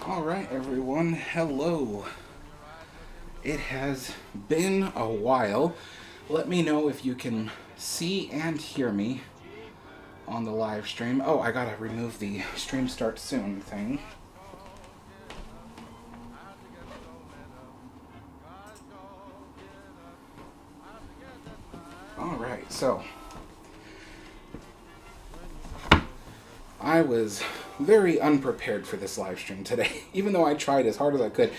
All right, everyone. Hello. It has been a while. Let me know if you can see and hear me on the live stream. Oh, I gotta remove the stream start soon thing. All right, so I was very unprepared for this live stream today, even though I tried as hard as I could.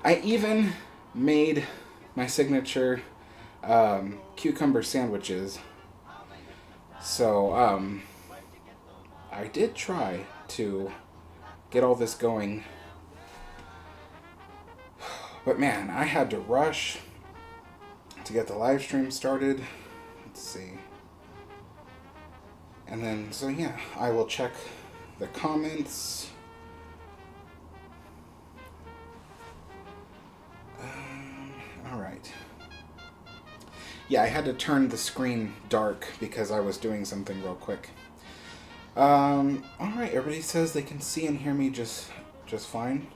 I even made my signature cucumber sandwiches. So, I did try to get all this going. But man, I had to rush to get the live stream started. Let's see. And then, so yeah, I will check the comments. Alright. Yeah, I had to turn the screen dark because I was doing something real quick. Alright, everybody says they can see and hear me just fine.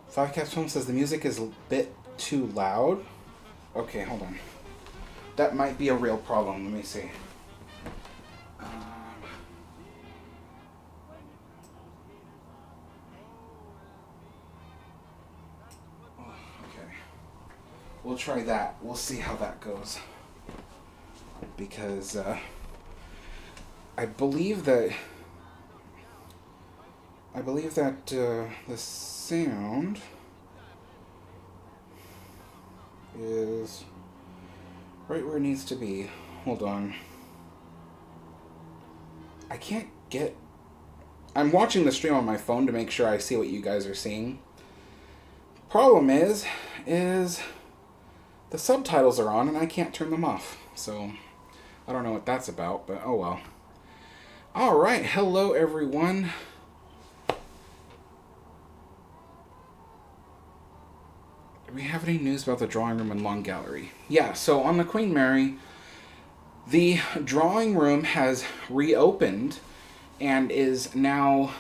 Five Caps Film says the music is a bit too loud. Okay, hold on. That might be a real problem. Let me see. Okay. We'll try that. We'll see how that goes. Because I believe that the sound is right where it needs to be. Hold on. I can't get... I'm watching the stream on my phone to make sure I see what you guys are seeing. Problem is the subtitles are on and I can't turn them off. So I don't know what that's about, but oh well. Alright, hello everyone. Do we have any news about the drawing room and long gallery? Yeah, so on the Queen Mary, the drawing room has reopened and is now,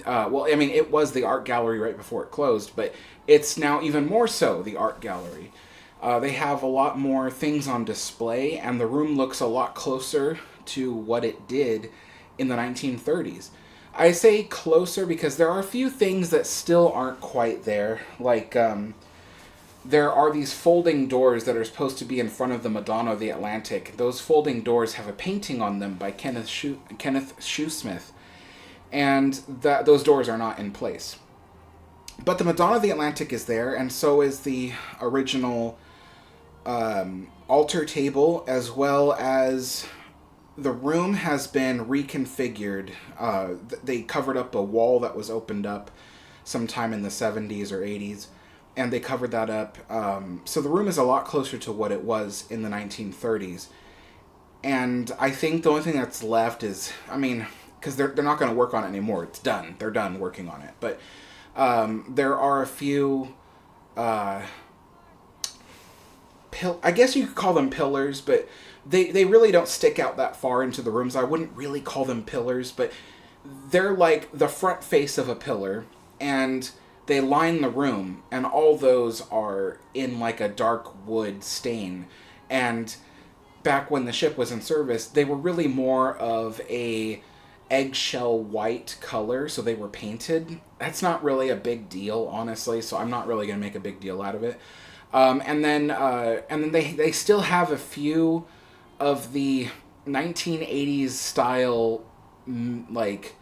well, I mean, it was the art gallery right before it closed, but it's now even more so the art gallery. They have a lot more things on display, and the room looks a lot closer to what it did in the 1930s. I say closer because there are a few things that still aren't quite there, like there are these folding doors that are supposed to be in front of the Madonna of the Atlantic. Those folding doors have a painting on them by Kenneth Shoesmith, and those doors are not in place. But the Madonna of the Atlantic is there, and so is the original altar table, as well as the room has been reconfigured. They covered up a wall that was opened up sometime in the 70s or 80s, and they covered that up. So the room is a lot closer to what it was in the 1930s. And I think the only thing that's left is, I mean, because they're not going to work on it anymore. It's done. They're done working on it. But there are a few, I guess you could call them pillars, but they really don't stick out that far into the rooms. I wouldn't really call them pillars, but they're like the front face of a pillar, and they line the room, and all those are in like a dark wood stain. And back when the ship was in service, they were really more of a eggshell white color, so they were painted. That's not really a big deal, honestly, so I'm not really going to make a big deal out of it. And then they still have a few of the 1980s style, like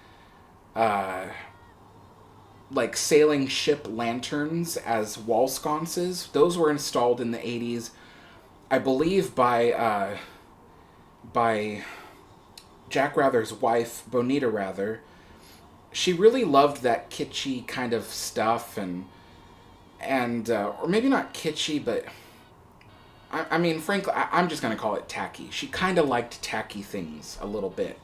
sailing ship lanterns as wall sconces. Those were installed in the 80s, I believe, by Jack Rather's wife, Bonita Rather. She really loved that kitschy kind of stuff, and or maybe not kitschy, but I mean, frankly, I'm just going to call it tacky. She kind of liked tacky things a little bit.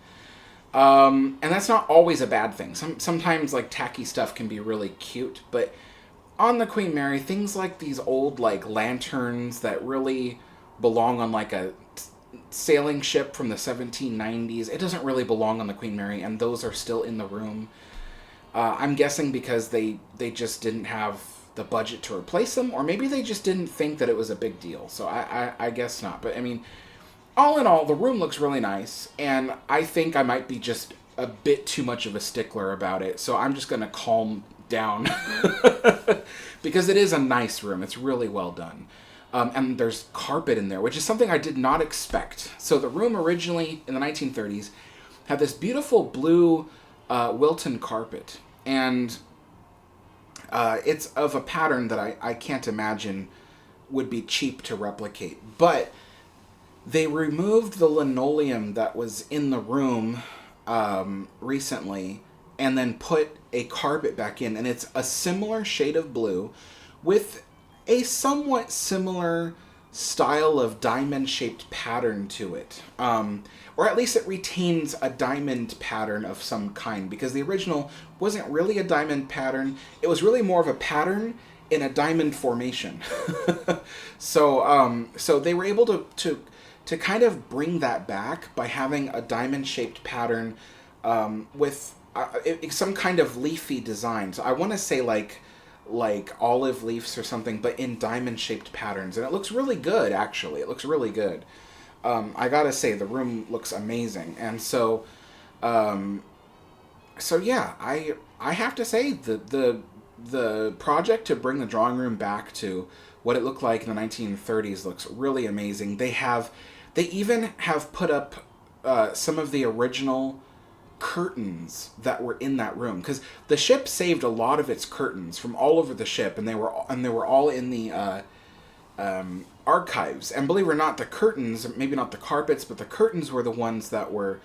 And that's not always a bad thing. Sometimes, like, tacky stuff can be really cute, but on the Queen Mary, things like these old, like, lanterns that really belong on, like, a sailing ship from the 1790s, it doesn't really belong on the Queen Mary, and those are still in the room. I'm guessing because they just didn't have the budget to replace them, or maybe they just didn't think that it was a big deal. So I guess not. But I mean, all in all, the room looks really nice, and I think I might be just a bit too much of a stickler about it. So I'm just going to calm down because it is a nice room. It's really well done. And there's carpet in there, which is something I did not expect. So the room originally in the 1930s had this beautiful blue Wilton carpet, and it's of a pattern that I can't imagine would be cheap to replicate. But they removed the linoleum that was in the room recently and then put a carpet back in, and it's a similar shade of blue with a somewhat similar style of diamond-shaped pattern to it. Or at least it retains a diamond pattern of some kind, because the original wasn't really a diamond pattern. It was really more of a pattern in a diamond formation. So they were able to kind of bring that back by having a diamond-shaped pattern with some kind of leafy design. So I want to say like olive leaves or something, but in diamond-shaped patterns. And it looks really good, actually. It looks really good. I gotta say, the room looks amazing. And so yeah, I have to say the project to bring the drawing room back to what it looked like in the 1930s looks really amazing. They even have put up some of the original curtains that were in that room, because the ship saved a lot of its curtains from all over the ship, and they were all in the archives. And believe it or not, the curtains, maybe not the carpets, but the curtains were the ones that were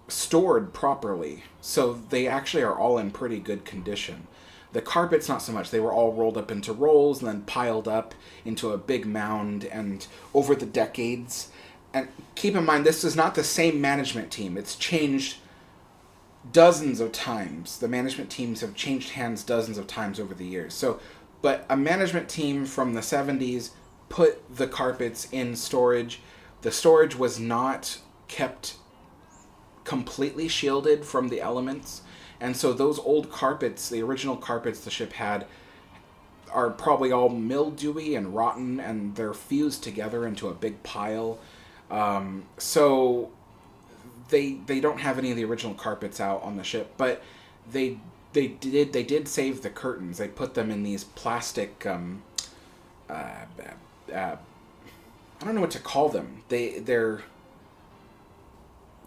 stored properly, so they actually are all in pretty good condition. The carpets, not so much. They were all rolled up into rolls and then piled up into a big mound, and over the decades. And keep in mind, this is not the same management team. It's changed dozens of times. The management teams have changed hands dozens of times over the years. So, but a management team from the 70s put the carpets in storage. The storage was not kept completely shielded from the elements. And so those old carpets, the original carpets the ship had, are probably all mildewy and rotten, and they're fused together into a big pile. So they don't have any of the original carpets out on the ship, but they did save the curtains. They put them in these plastic I don't know what to call them. They're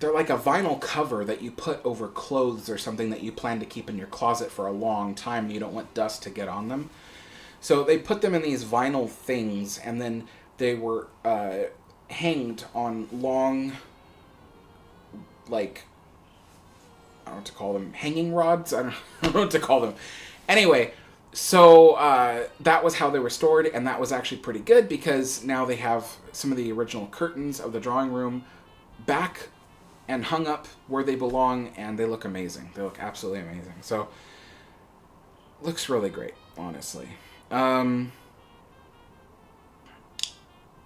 like a vinyl cover that you put over clothes or something that you plan to keep in your closet for a long time and you don't want dust to get on them. So they put them in these vinyl things, and then they were hanged on long, like, I don't know what to call them, hanging rods? I don't know what to call them. Anyway, so that was how they were stored, and that was actually pretty good, because now they have some of the original curtains of the drawing room back and hung up where they belong, and they look amazing. They look absolutely amazing. So, looks really great, honestly.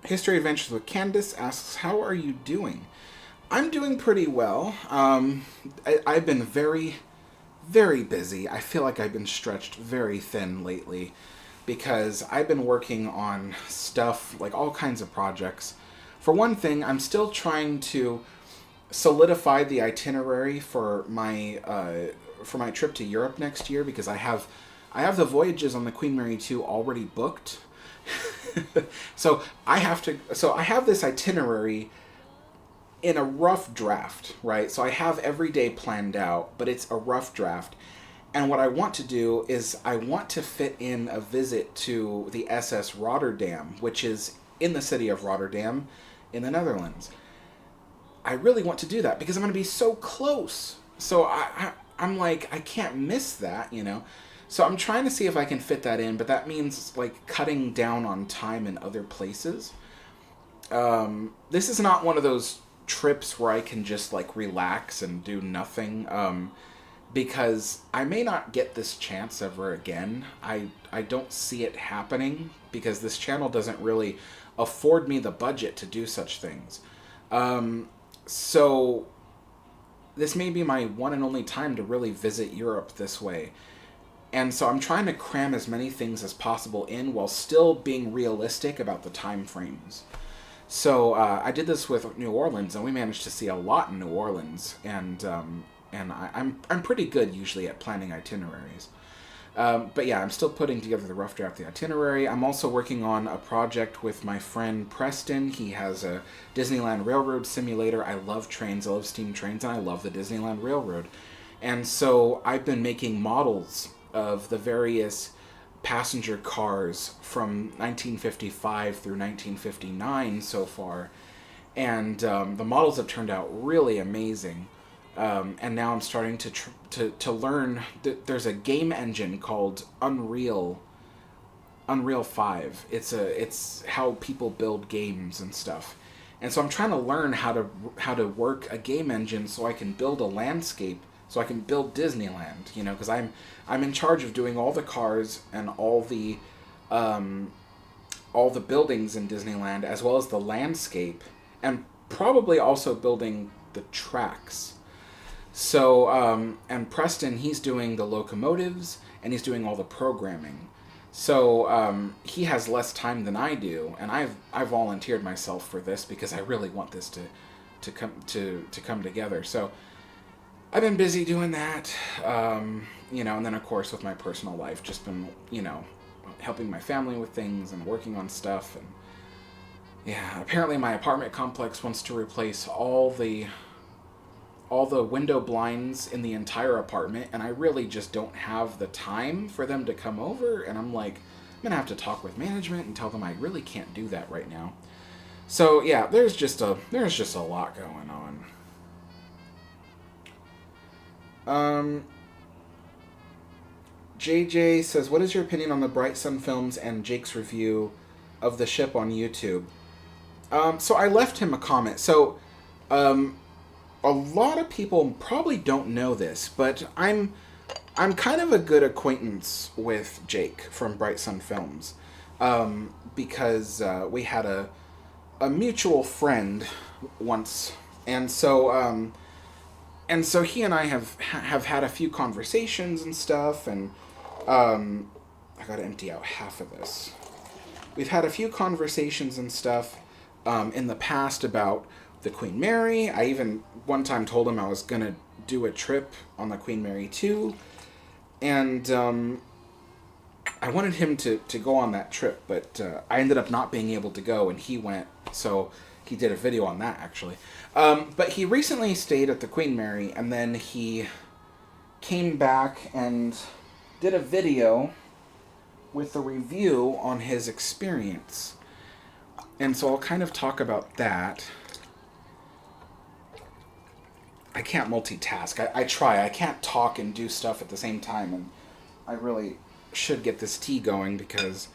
History Adventures with Candace asks, how are you doing? I'm doing pretty well. I've been very, very busy. I feel like I've been stretched very thin lately, because I've been working on stuff, like all kinds of projects. For one thing, I'm still trying to solidify the itinerary for my trip to Europe next year, because I have the voyages on the Queen Mary 2 already booked. So I have this itinerary in a rough draft, right? So I have every day planned out, but it's a rough draft. And what I want to do is I want to fit in a visit to the SS Rotterdam, which is in the city of Rotterdam in the Netherlands. I really want to do that because I'm going to be so close. So I'm like, I can't miss that, you know? So I'm trying to see if I can fit that in, but that means like cutting down on time in other places. This is not one of those trips where I can just like relax and do nothing, because I may not get this chance ever again. I don't see it happening because this channel doesn't really afford me the budget to do such things. So this may be my one and only time to really visit Europe this way. And so I'm trying to cram as many things as possible in while still being realistic about the time frames. So I did this with New Orleans, and we managed to see a lot in New Orleans. And I'm pretty good usually at planning itineraries. But yeah, I'm still putting together the rough draft of the itinerary. I'm also working on a project with my friend Preston. He has a Disneyland Railroad simulator. I love trains, I love steam trains, and I love the Disneyland Railroad. And so I've been making models of the various passenger cars from 1955 through 1959 so far. And the models have turned out really amazing. And now I'm starting to learn that there's a game engine called Unreal 5. It's how people build games and stuff. And so I'm trying to learn how to work a game engine so I can build a landscape, so I can build Disneyland, because I'm in charge of doing all the cars and all the buildings in Disneyland, as well as the landscape, and probably also building the tracks. So, and Preston, he's doing the locomotives, and he's doing all the programming. So, he has less time than I do, and I volunteered myself for this because I really want this to come together. So, I've been busy doing that, and then of course with my personal life, just been, helping my family with things and working on stuff. And yeah, apparently my apartment complex wants to replace all the window blinds in the entire apartment, and I really just don't have the time for them to come over, and I'm like, I'm gonna have to talk with management and tell them I really can't do that right now. So yeah, there's just a lot going on. JJ says, what is your opinion on the Bright Sun films and Jake's review of the ship on YouTube? So I left him a comment. So, a lot of people probably don't know this, but I'm kind of a good acquaintance with Jake from Bright Sun Films, because we had a mutual friend once, and so he and I have had a few conversations and stuff, and I gotta empty out half of this. We've had a few conversations and stuff in the past about the Queen Mary. I even one time told him I was gonna do a trip on the Queen Mary too, and I wanted him to go on that trip, but I ended up not being able to go, and he went, so he did a video on that actually. But he recently stayed at the Queen Mary, and then he came back and did a video with a review on his experience, and so I'll kind of talk about that. I can't multitask. I try. I can't talk and do stuff at the same time, and I really should get this tea going because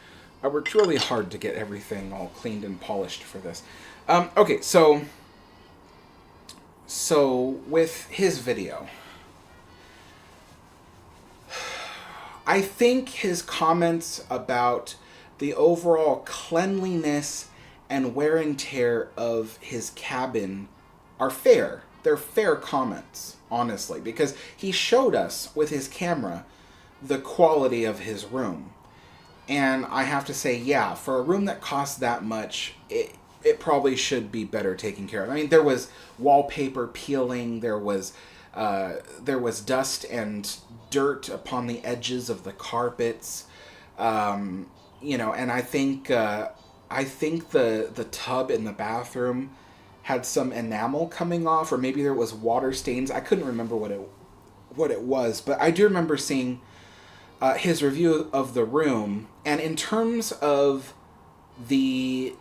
I worked really hard to get everything all cleaned and polished for this. Okay, so with his video, I think his comments about the overall cleanliness and wear and tear of his cabin are fair. They're fair comments, honestly, because he showed us with his camera the quality of his room. And I have to say, yeah, for a room that costs that much, it probably should be better taken care of. I mean, there was wallpaper peeling, there was dust and dirt upon the edges of the carpets, and I think the tub in the bathroom had some enamel coming off, or maybe there was water stains. I couldn't remember what it was, but I do remember seeing his review of the room, and in terms of the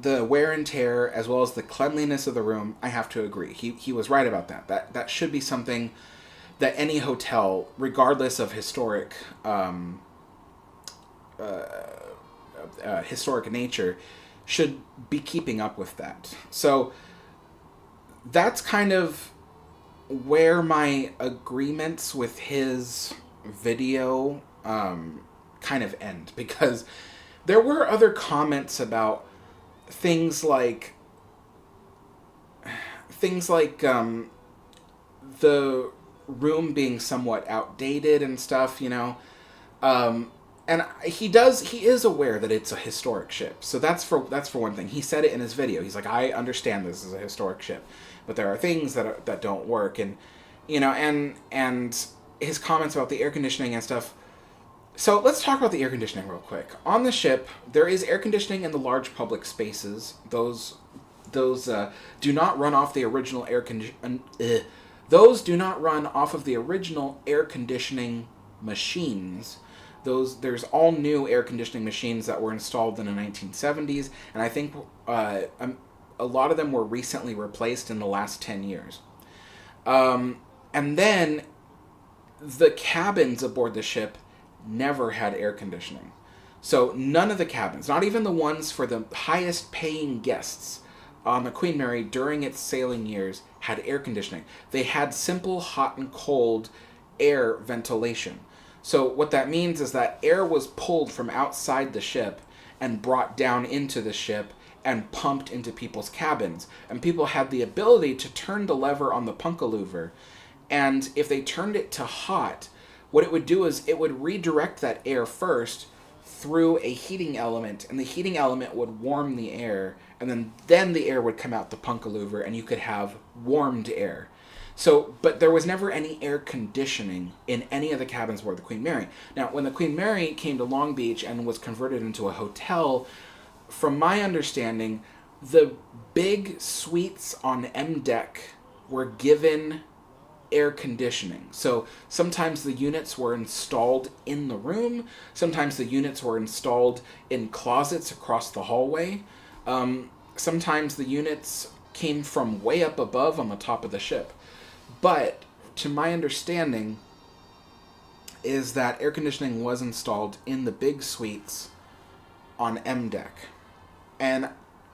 wear and tear as well as the cleanliness of the room, I have to agree. He was right about that. That should be something that any hotel, regardless of historic nature, should be keeping up with that. So that's kind of where my agreements with his video kind of end, because there were other comments about things like things like the room being somewhat outdated and stuff, you know. And he is aware that it's a historic ship. So that's for one thing. He said it in his video. He's like, I understand this is a historic ship, but there are things that don't work, and you know, and his comments about the air conditioning and stuff. So let's talk about the air conditioning real quick. On the ship, there is air conditioning in the large public spaces. Those do not run off the original Those do not run off of the original air conditioning machines. There's all new air conditioning machines that were installed in the 1970s, and I think a lot of them were recently replaced in the last 10 years. And then the cabins aboard the ship never had air conditioning. So none of the cabins, not even the ones for the highest paying guests on the Queen Mary during its sailing years, had air conditioning. They had simple hot and cold air ventilation. So what that means is that air was pulled from outside the ship and brought down into the ship and pumped into people's cabins. And people had the ability to turn the lever on the punkalouver, and if they turned it to hot, what it would do is it would redirect that air first through a heating element, and the heating element would warm the air, and then the air would come out the punkalouver, and you could have warmed air. So, but there was never any air conditioning in any of the cabins aboard the Queen Mary. Now, when the Queen Mary came to Long Beach and was converted into a hotel, from my understanding, the big suites on M deck were given air conditioning. So sometimes the units were installed in the room, sometimes the units were installed in closets across the hallway, sometimes the units came from way up above on the top of the ship. But to my understanding is that air conditioning was installed in the big suites on M deck. And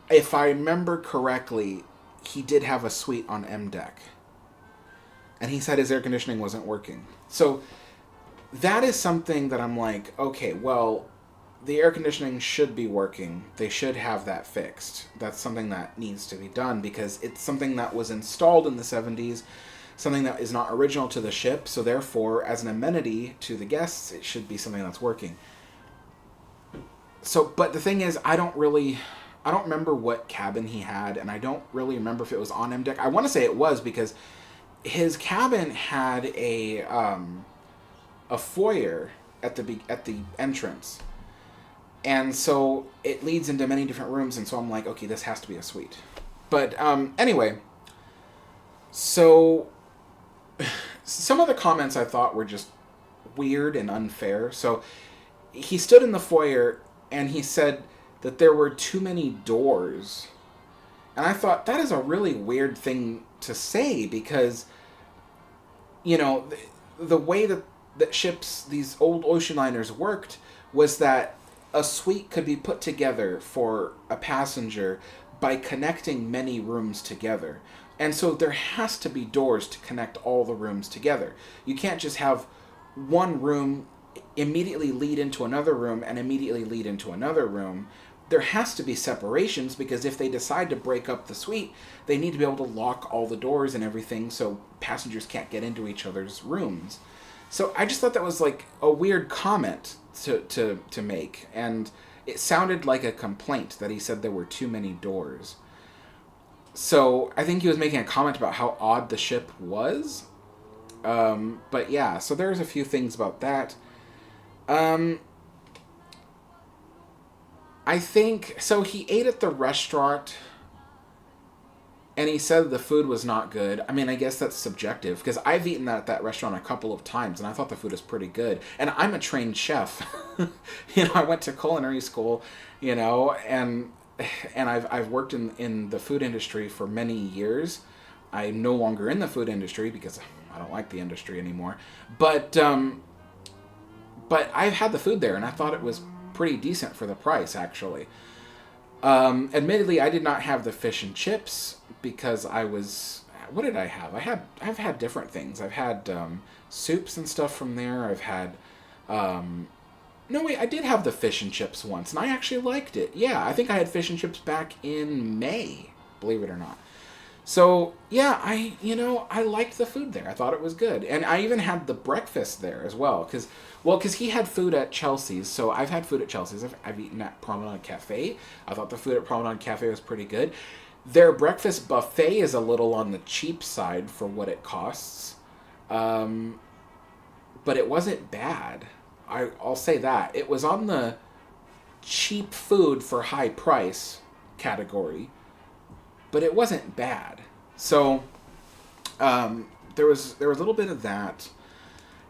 if I remember correctly, he did have a suite on M deck. And he said his air conditioning wasn't working. So that is something that I'm like, okay, well, the air conditioning should be working. They should have that fixed. That's something that needs to be done because it's something that was installed in the 70s, something that is not original to the ship, so therefore, as an amenity to the guests, it should be something that's working. So, but the thing is, I don't remember what cabin he had, and I don't really remember if it was on M deck. I want to say it was because his cabin had a foyer at the entrance, and so it leads into many different rooms. And so I'm like, okay, this has to be a suite. But anyway, so some of the comments I thought were just weird and unfair. So he stood in the foyer and he said that there were too many doors. And I thought that is a really weird thing to say because, you know, the way that ships, these old ocean liners worked was that a suite could be put together for a passenger by connecting many rooms together. And so there has to be doors to connect all the rooms together. You can't just have one room immediately lead into another room and immediately lead into another room. There has to be separations because if they decide to break up the suite, they need to be able to lock all the doors and everything so passengers can't get into each other's rooms. So I just thought that was like a weird comment to make. And it sounded like a complaint that he said there were too many doors. So I think he was making a comment about how odd the ship was. But yeah, so there's a few things about that. I think, so he ate at the restaurant and he said the food was not good. I mean, I guess that's subjective because I've eaten at that restaurant a couple of times and I thought the food was pretty good. And I'm a trained chef. You know, I went to culinary school, you know, and I've worked in the food industry for many years. I'm no longer in the food industry because I don't like the industry anymore. But I've had the food there and I thought it was pretty decent for the price, actually. Admittedly, I did not have the fish and chips because what did I have? I've had different things. I've had soups and stuff from there. I've had no, wait, I did have the fish and chips once, and I actually liked it. Yeah, I think I had fish and chips back in May, believe it or not. So yeah, I liked the food there. I thought it was good, and I even had the breakfast there as well. Because he had food at Chelsea's. So I've had food at Chelsea's. I've eaten at Promenade Cafe. I thought the food at Promenade Cafe was pretty good. Their breakfast buffet is a little on the cheap side for what it costs, but it wasn't bad. I'll say that it was on the cheap food for high price category, but it wasn't bad. So there was a little bit of that,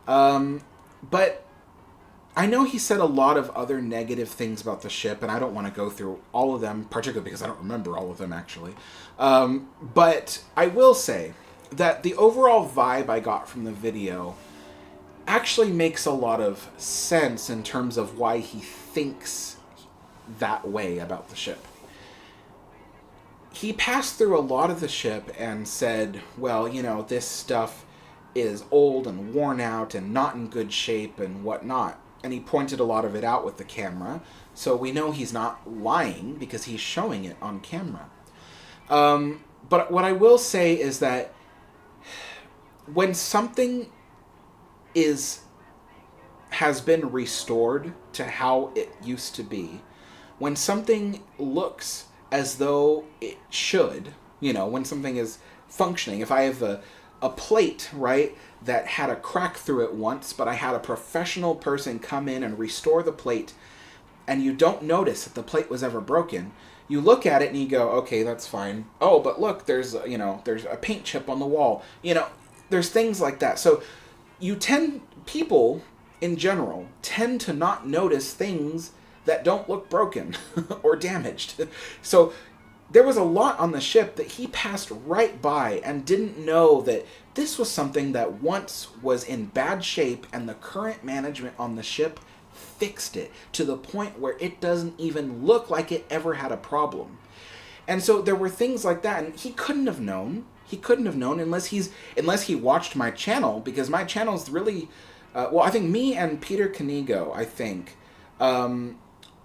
but I know he said a lot of other negative things about the ship, and I don't want to go through all of them, particularly because I don't remember all of them actually. But I will say that the overall vibe I got from the video actually makes a lot of sense in terms of why he thinks that way about the ship. He passed through a lot of the ship and said, well, this stuff is old and worn out and not in good shape and whatnot. And he pointed a lot of it out with the camera. So we know he's not lying because he's showing it on camera. But what I will say is that when something has been restored to how it used to be, when something looks as though it should, when something is functioning. If I have a plate, right, that had a crack through it once, but I had a professional person come in and restore the plate, and you don't notice that the plate was ever broken, you look at it and you go, okay, that's fine. Oh, but look, there's a paint chip on the wall. There's things like that. So people in general tend to not notice things that don't look broken or damaged. So there was a lot on the ship that he passed right by and didn't know that this was something that once was in bad shape, and the current management on the ship fixed it to the point where it doesn't even look like it ever had a problem. And so there were things like that, and he couldn't have known. He couldn't have known unless he watched my channel, because my channel's really I think me and Peter Canigo,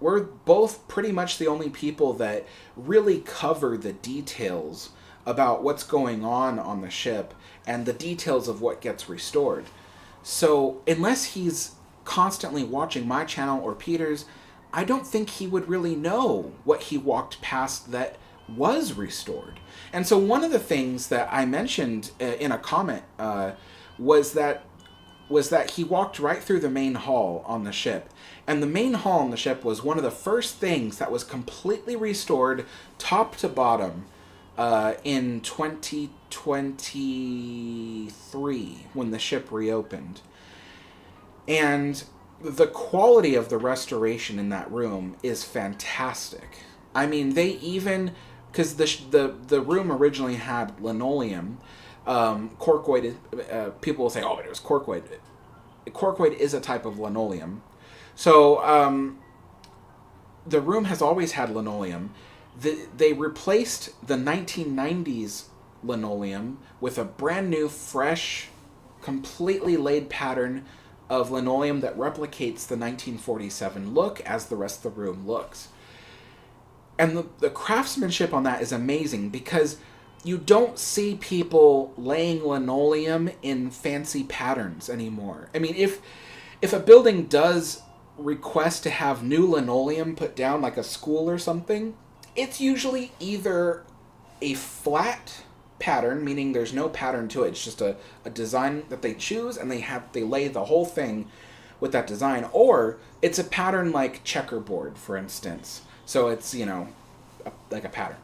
we're both pretty much the only people that really cover the details about what's going on the ship and the details of what gets restored. So unless he's constantly watching my channel or Peter's, I don't think he would really know what he walked past that was restored. And so one of the things that I mentioned in a comment was that he walked right through the main hall on the ship. And the main hall on the ship was one of the first things that was completely restored top to bottom in 2023 when the ship reopened. And the quality of the restoration in that room is fantastic. I mean, they even, because the room originally had linoleum, corkoid, people will say, oh, but it was corkoid. Corkoid is a type of linoleum. So the room has always had linoleum. They replaced the 1990s linoleum with a brand new, fresh, completely laid pattern of linoleum that replicates the 1947 look as the rest of the room looks. And the craftsmanship on that is amazing, because you don't see people laying linoleum in fancy patterns anymore. I mean, if a building does request to have new linoleum put down, like a school or something, it's usually either a flat pattern, meaning there's no pattern to it, it's just a design that they choose, and they lay the whole thing with that design, or it's a pattern like checkerboard, for instance. So it's, like a pattern.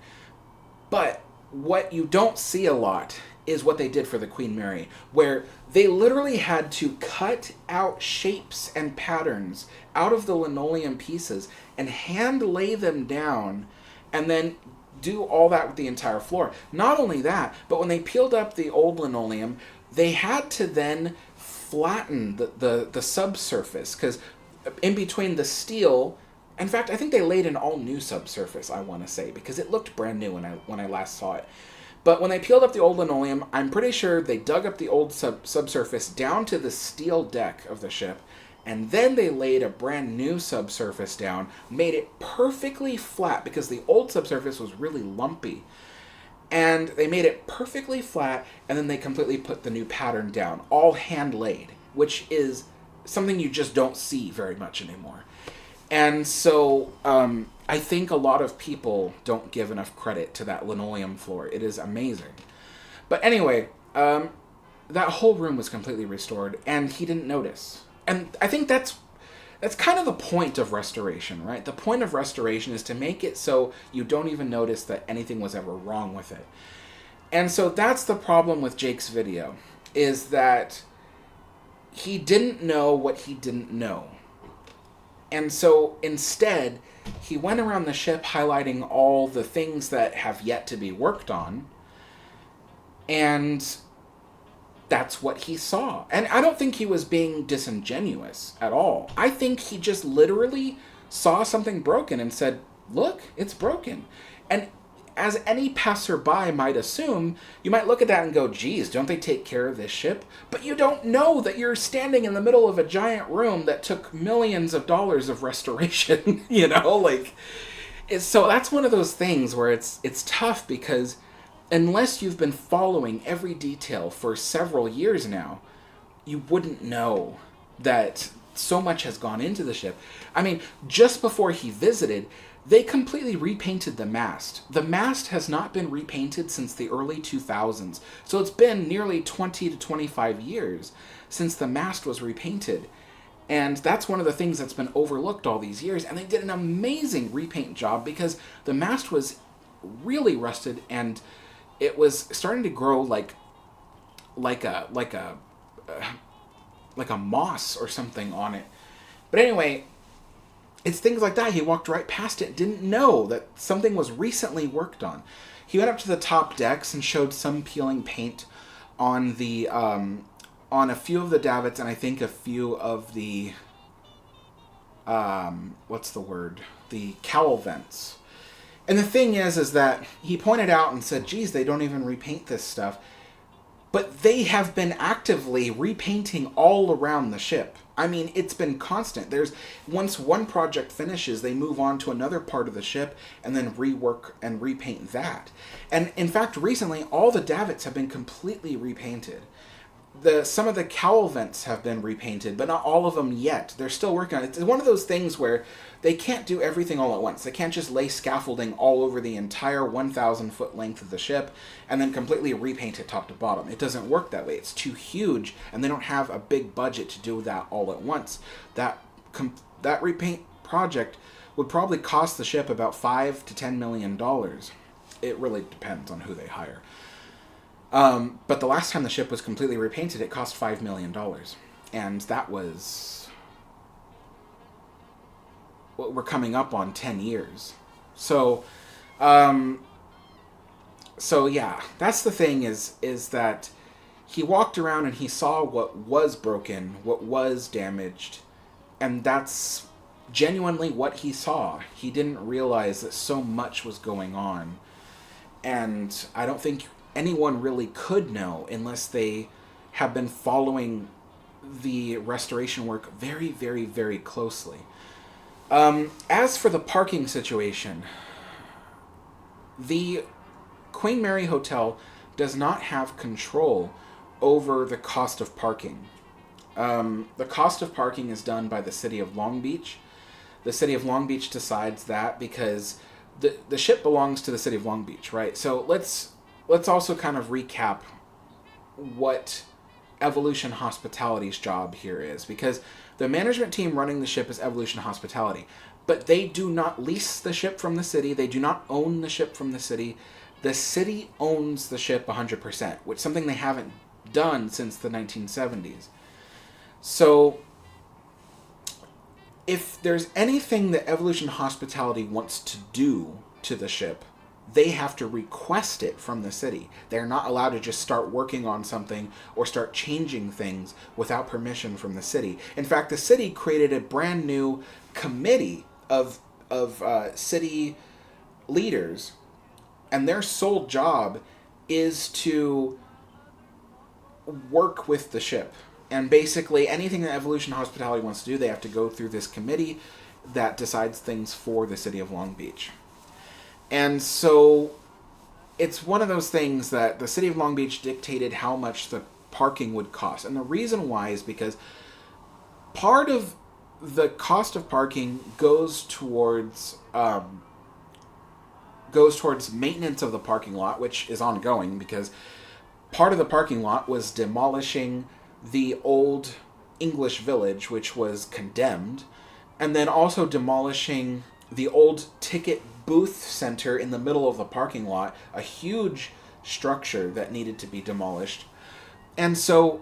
But what you don't see a lot is what they did for the Queen Mary, where they literally had to cut out shapes and patterns out of the linoleum pieces and hand lay them down, and then do all that with the entire floor. Not only that, but when they peeled up the old linoleum, they had to then flatten the subsurface, because in between the steel, in fact, I think they laid an all-new subsurface, I want to say, because it looked brand new when I last saw it. But when they peeled up the old linoleum, I'm pretty sure they dug up the old subsurface down to the steel deck of the ship, and then they laid a brand new subsurface down, made it perfectly flat, because the old subsurface was really lumpy. And they made it perfectly flat, and then they completely put the new pattern down, all hand laid, which is something you just don't see very much anymore. And so I think a lot of people don't give enough credit to that linoleum floor. It is amazing. But anyway, that whole room was completely restored, and he didn't notice. And I think that's kind of the point of restoration, right? The point of restoration is to make it so you don't even notice that anything was ever wrong with it. And so that's the problem with Jake's video, is that he didn't know what he didn't know. And so instead, he went around the ship highlighting all the things that have yet to be worked on, and that's what he saw. And I don't think he was being disingenuous at all. I think he just literally saw something broken and said, look, it's broken. And as any passerby might assume, you might look at that and go, geez, don't they take care of this ship? But you don't know that you're standing in the middle of a giant room that took millions of dollars of restoration, you know? Like, so that's one of those things where it's tough, because unless you've been following every detail for several years now, you wouldn't know that so much has gone into the ship. I mean, just before he visited, they completely repainted the mast. The mast has not been repainted since the early 2000s. So it's been nearly 20 to 25 years since the mast was repainted. And that's one of the things that's been overlooked all these years. And they did an amazing repaint job, because the mast was really rusted, and it was starting to grow like a moss or something on it. But anyway, it's things like that. He walked right past it, didn't know that something was recently worked on. He went up to the top decks and showed some peeling paint on the on a few of the davits, and I think a few of the the cowl vents. And the thing is that he pointed out and said, geez, they don't even repaint this stuff. But they have been actively repainting all around the ship. I mean, it's been constant. Once one project finishes, they move on to another part of the ship and then rework and repaint that. And in fact, recently, all the davits have been completely repainted. Some of the cowl vents have been repainted, but not all of them yet. They're still working on it. It's one of those things where they can't do everything all at once. They can't just lay scaffolding all over the entire 1,000-foot length of the ship and then completely repaint it top to bottom. It doesn't work that way. It's too huge, and they don't have a big budget to do that all at once. That repaint project would probably cost the ship about $5 to $10 million. It really depends on who they hire. But the last time the ship was completely repainted, it cost $5 million. And that was what we're coming up on 10 years. So yeah, that's the thing is that he walked around and he saw what was broken, what was damaged, and that's genuinely what he saw. He didn't realize that so much was going on. And I don't think anyone really could know unless they have been following the restoration work very, very, very closely. As for the parking situation, the Queen Mary Hotel does not have control over the cost of parking. The cost of parking is done by the city of Long Beach. The city of Long Beach decides that because the ship belongs to the city of Long Beach, right? So let's also kind of recap what Evolution Hospitality's job here is, because the management team running the ship is Evolution Hospitality, but they do not lease the ship from the city. They do not own the ship from the city. The city owns the ship 100%, which is something they haven't done since the 1970s. So if there's anything that Evolution Hospitality wants to do to the ship, they have to request it from the city. They're not allowed to just start working on something or start changing things without permission from the city. In fact, the city created a brand new committee of city leaders, and their sole job is to work with the ship. And basically, anything that Evolution Hospitality wants to do, they have to go through this committee that decides things for the city of Long Beach. And so it's one of those things that the city of Long Beach dictated how much the parking would cost. And the reason why is because part of the cost of parking goes towards maintenance of the parking lot, which is ongoing because part of the parking lot was demolishing the old English village, which was condemned, and then also demolishing the old ticket booth center in the middle of the parking lot, a huge structure that needed to be demolished. And so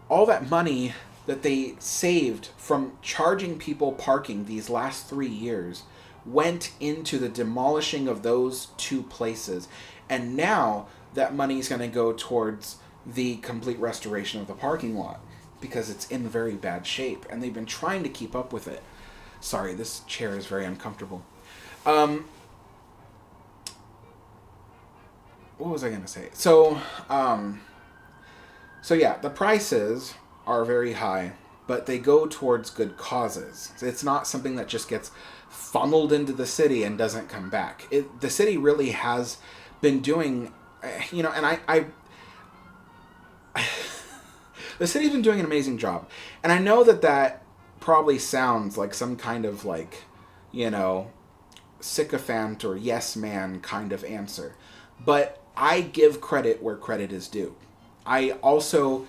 all that money that they saved from charging people parking these last 3 years went into the demolishing of those two places. And now that money is going to go towards the complete restoration of the parking lot because it's in very bad shape. And they've been trying to keep up with it. Sorry, this chair is very uncomfortable. What was I going to say? So yeah, the prices are very high, but they go towards good causes. It's not something that just gets funneled into the city and doesn't come back. The city really has been doing, and the city's been doing an amazing job. And I know that probably sounds like some kind of sycophant or yes man kind of answer. But I give credit where credit is due. I also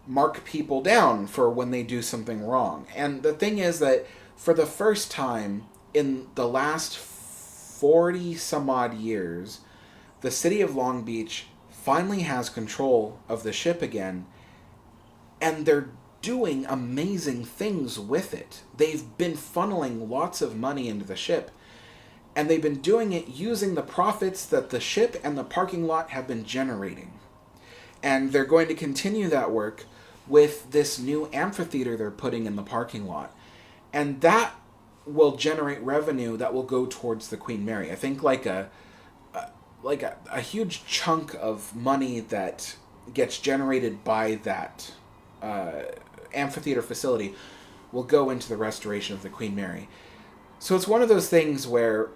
mark people down for when they do something wrong. And the thing is that for the first time in the last 40 some odd years, the city of Long Beach finally has control of the ship again, and they're doing amazing things with it. They've been funneling lots of money into the ship, and they've been doing it using the profits that the ship and the parking lot have been generating. And they're going to continue that work with this new amphitheater they're putting in the parking lot. And that will generate revenue that will go towards the Queen Mary. I think like a huge chunk of money that gets generated by that amphitheater facility will go into the restoration of the Queen Mary. So it's one of those things where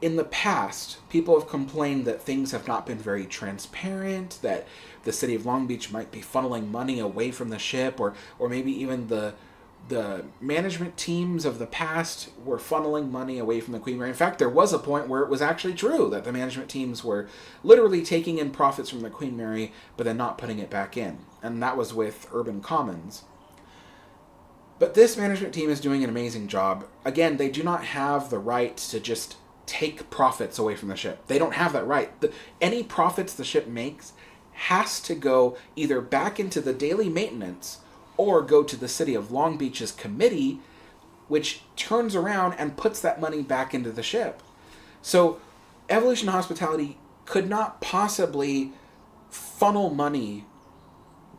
in the past, people have complained that things have not been very transparent, that the city of Long Beach might be funneling money away from the ship, or maybe even the management teams of the past were funneling money away from the Queen Mary. In fact, there was a point where it was actually true that the management teams were literally taking in profits from the Queen Mary, but then not putting it back in. And that was with Urban Commons. But this management team is doing an amazing job. Again, they do not have the right to just take profits away from the ship. They don't have that right. Any profits the ship makes has to go either back into the daily maintenance or go to the city of Long Beach's committee, which turns around and puts that money back into the ship. So Evolution Hospitality could not possibly funnel money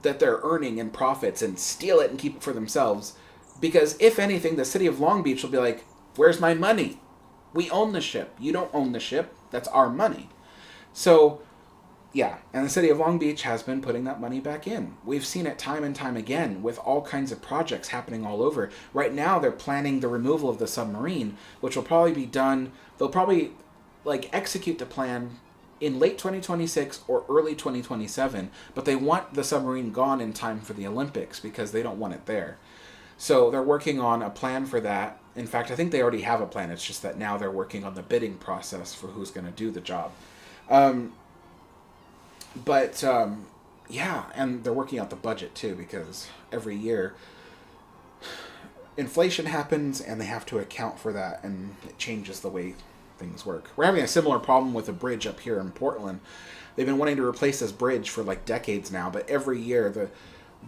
that they're earning in profits and steal it and keep it for themselves, because if anything, the city of Long Beach will be like, where's my money? We own the ship. You don't own the ship. That's our money. So, yeah, and the city of Long Beach has been putting that money back in. We've seen it time and time again with all kinds of projects happening all over. Right now, they're planning the removal of the submarine, which will probably be done. They'll probably execute the plan in late 2026 or early 2027, but they want the submarine gone in time for the Olympics because they don't want it there. So they're working on a plan for that. In fact, I think they already have a plan. It's just that now they're working on the bidding process for who's going to do the job. Yeah, and they're working out the budget too, because every year inflation happens and they have to account for that, and it changes the way things work. We're having a similar problem with a bridge up here in Portland. They've been wanting to replace this bridge for decades now, but every year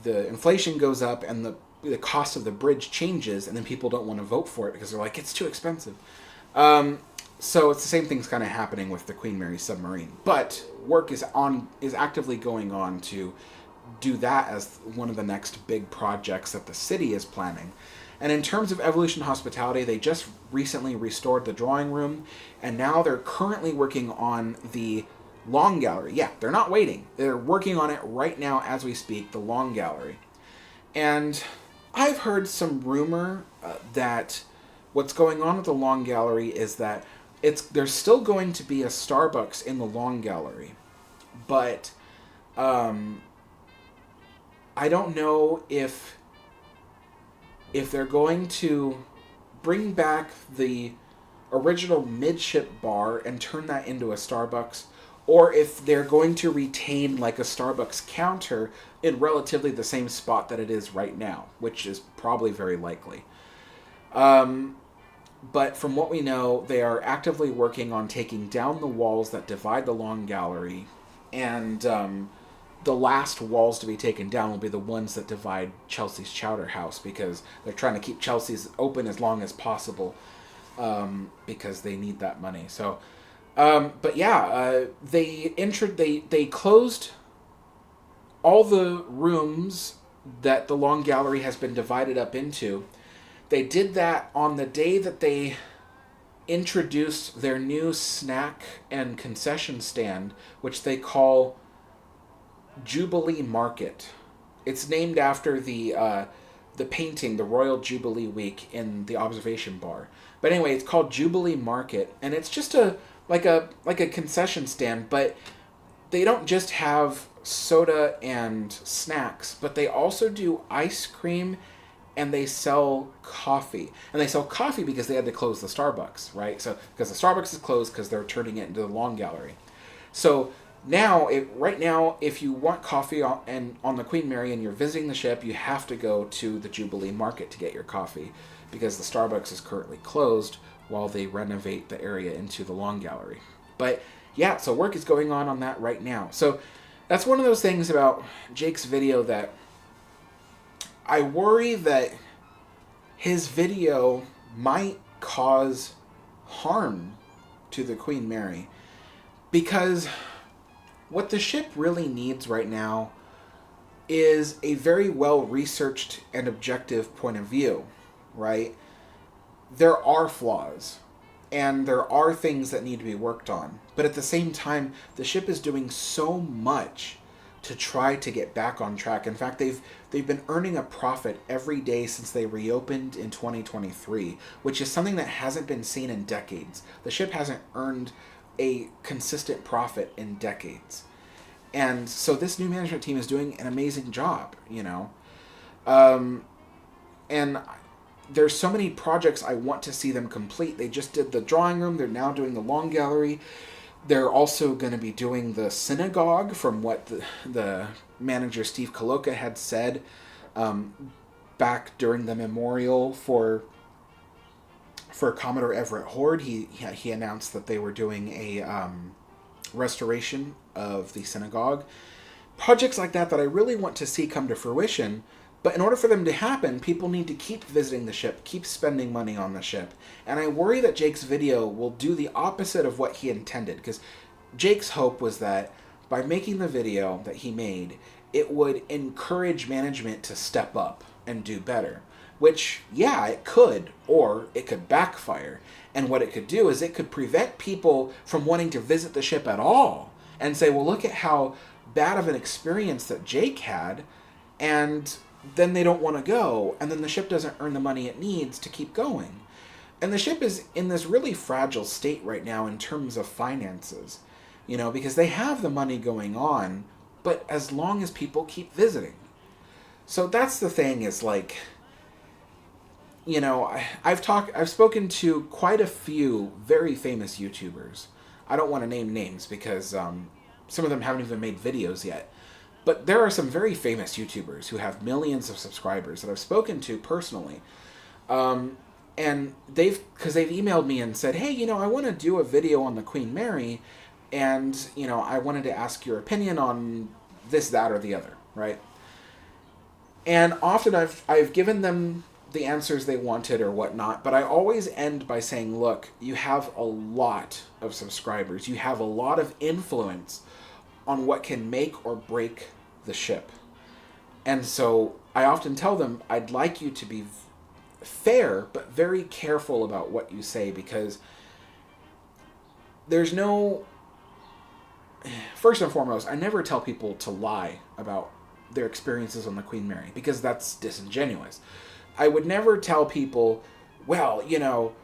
the inflation goes up and the cost of the bridge changes, and then people don't want to vote for it because they're like, it's too expensive. So it's the same thing's kind of happening with the Queen Mary submarine. But work is actively going on to do that as one of the next big projects that the city is planning. And in terms of Evolution Hospitality, they just recently restored the drawing room, and now they're currently working on the Long Gallery. Yeah, they're not waiting. They're working on it right now as we speak, the Long Gallery. And I've heard some rumor that what's going on with the Long Gallery is that there's still going to be a Starbucks in the Long Gallery, but I don't know if they're going to bring back the original midship bar and turn that into a Starbucks, or if they're going to retain like a Starbucks counter in relatively the same spot that it is right now, which is probably very likely. But from what we know, they are actively working on taking down the walls that divide the Long Gallery, and the last walls to be taken down will be the ones that divide Chelsea's Chowder House, because they're trying to keep Chelsea's open as long as possible, because they need that money. So, but yeah, they closed all the rooms that the Long Gallery has been divided up into. They did that on the day that they introduced their new snack and concession stand, which they call Jubilee Market. It's named after the painting, the Royal Jubilee Week, in the observation bar. But anyway, it's called Jubilee Market, and it's just a concession stand, but they don't just have soda and snacks, but they also do ice cream, and they sell coffee. And they sell coffee because they had to close the Starbucks, right? So because the Starbucks is closed because they're turning it into the Long Gallery. So right now, if you want coffee on the Queen Mary and you're visiting the ship, you have to go to the Jubilee Market to get your coffee, because the Starbucks is currently closed while they renovate the area into the Long Gallery. But yeah, so work is going on that right now. So that's one of those things about Jake's video that I worry that his video might cause harm to the Queen Mary, because what the ship really needs right now is a very well-researched and objective point of view, right? There are flaws, and there are things that need to be worked on. But at the same time, the ship is doing so much to try to get back on track. In fact, they've been earning a profit every day since they reopened in 2023, which is something that hasn't been seen in decades. The ship hasn't earned a consistent profit in decades. And so this new management team is doing an amazing job, you know. And there's so many projects I want to see them complete. They just did the drawing room. They're now doing the Long Gallery. They're also going to be doing the synagogue, from what the manager Steve Koloka had said back during the memorial for Commodore Everett Horde. He announced that they were doing a restoration of the synagogue. Projects like that I really want to see come to fruition. But in order for them to happen, people need to keep visiting the ship, keep spending money on the ship. And I worry that Jake's video will do the opposite of what he intended, because Jake's hope was that by making the video that he made, it would encourage management to step up and do better. Which, yeah, it could, or it could backfire. And what it could do is it could prevent people from wanting to visit the ship at all, and say, well, look at how bad of an experience that Jake had, and then they don't want to go, and then the ship doesn't earn the money it needs to keep going. And the ship is in this really fragile state right now in terms of finances, you know, because they have the money going on, but as long as people keep visiting. So that's the thing, is like, you know, I've spoken to quite a few very famous YouTubers. I don't want to name names because some of them haven't even made videos yet. But there are some very famous YouTubers who have millions of subscribers that I've spoken to personally. And because they've emailed me and said, hey, you know, I want to do a video on the Queen Mary, and, you know, I wanted to ask your opinion on this, that, or the other, right? And often I've given them the answers they wanted or whatnot, but I always end by saying, look, you have a lot of subscribers. You have a lot of influence on what can make or break the ship. And so I often tell them, I'd like you to be fair, but very careful about what you say, because there's no... First and foremost, I never tell people to lie about their experiences on the Queen Mary, because that's disingenuous. I would never tell people, well, you know,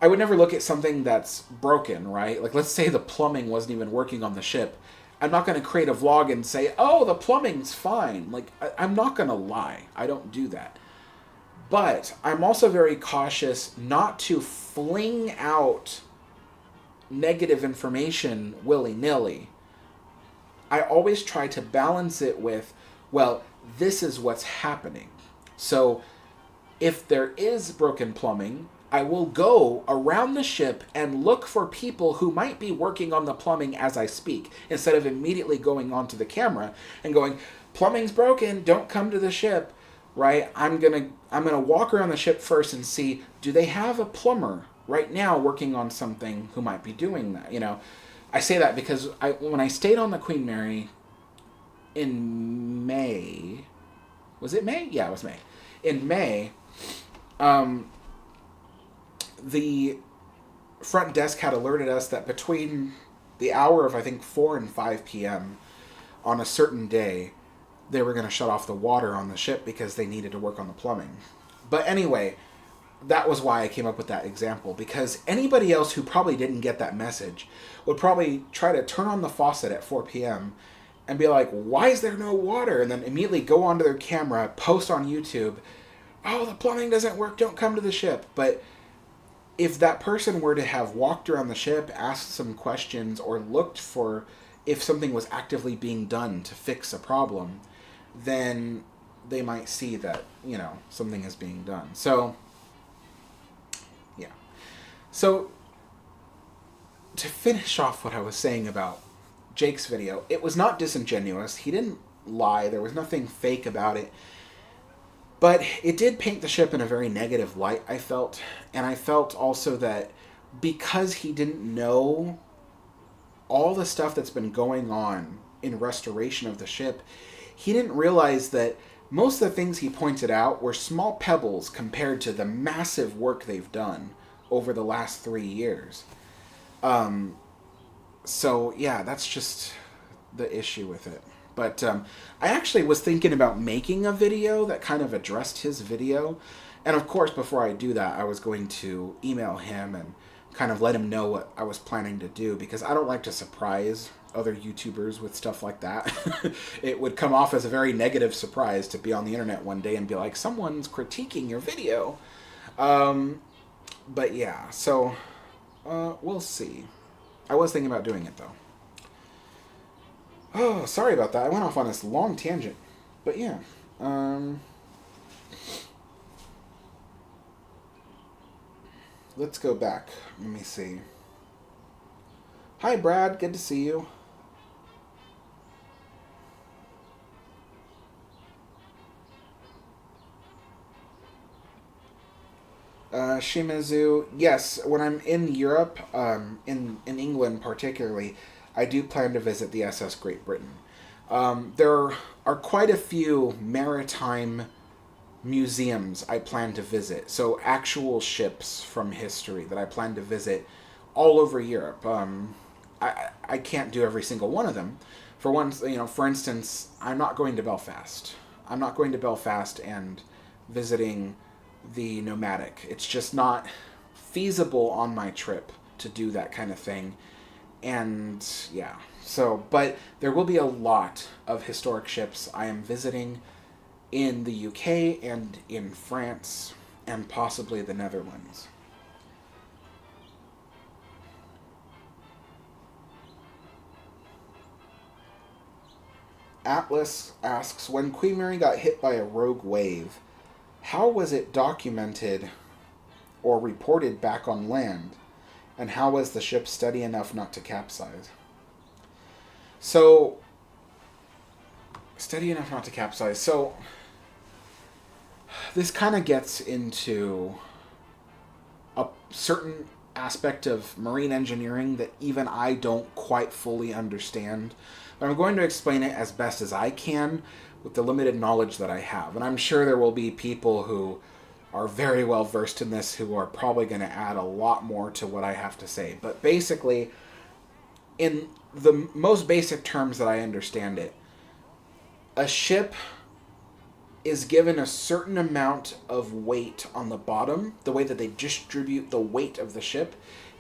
I would never look at something that's broken, right? Like, let's say the plumbing wasn't even working on the ship. I'm not going to create a vlog and say, oh, the plumbing's fine. Like, I'm not going to lie. I don't do that. But I'm also very cautious not to fling out negative information willy-nilly. I always try to balance it with, well, this is what's happening. So if there is broken plumbing, I will go around the ship and look for people who might be working on the plumbing as I speak, instead of immediately going onto the camera and going, plumbing's broken, don't come to the ship, right? I'm gonna walk around the ship first and see, do they have a plumber right now working on something who might be doing that? You know, I say that because when I stayed on the Queen Mary in May, was it May? Yeah, it was May. In May, the front desk had alerted us that between the hour of, I think, 4 and 5 p.m. on a certain day, they were going to shut off the water on the ship because they needed to work on the plumbing. But anyway, that was why I came up with that example, because anybody else who probably didn't get that message would probably try to turn on the faucet at 4 p.m. and be like, why is there no water? And then immediately go onto their camera, post on YouTube, oh, the plumbing doesn't work, don't come to the ship. But if that person were to have walked around the ship, asked some questions, or looked for if something was actively being done to fix a problem, then they might see that, you know, something is being done. So, yeah. So, to finish off what I was saying about Jake's video, it was not disingenuous. He didn't lie. There was nothing fake about it. But it did paint the ship in a very negative light, I felt. And I felt also that because he didn't know all the stuff that's been going on in restoration of the ship, he didn't realize that most of the things he pointed out were small pebbles compared to the massive work they've done over the last 3 years. So, yeah, that's just the issue with it. But I actually was thinking about making a video that kind of addressed his video. And of course, before I do that, I was going to email him and kind of let him know what I was planning to do, because I don't like to surprise other YouTubers with stuff like that. It would come off as a very negative surprise to be on the internet one day and be like, someone's critiquing your video. But yeah, so we'll see. I was thinking about doing it, though. Oh, sorry about that. I went off on this long tangent. But yeah. Let's go back. Let me see. Hi, Brad. Good to see you. Shimizu, yes, when I'm in Europe, in England particularly, I do plan to visit the SS Great Britain. There are quite a few maritime museums I plan to visit. So actual ships from history that I plan to visit all over Europe. I can't do every single one of them. For one, you know, for instance, I'm not going to Belfast. I'm not going to Belfast and visiting the Nomadic. It's just not feasible on my trip to do that kind of thing. And yeah, so, but there will be a lot of historic ships I am visiting in the UK and in France and possibly the Netherlands. Atlas asks, when Queen Mary got hit by a rogue wave, how was it documented or reported back on land? And how was the ship steady enough not to capsize? So, steady enough not to capsize. So, this kind of gets into a certain aspect of marine engineering that even I don't quite fully understand. But I'm going to explain it as best as I can with the limited knowledge that I have. And I'm sure there will be people who are very well versed in this who are probably going to add a lot more to what I have to say. But basically, in the most basic terms that I understand it, a ship is given a certain amount of weight on the bottom. The way that they distribute the weight of the ship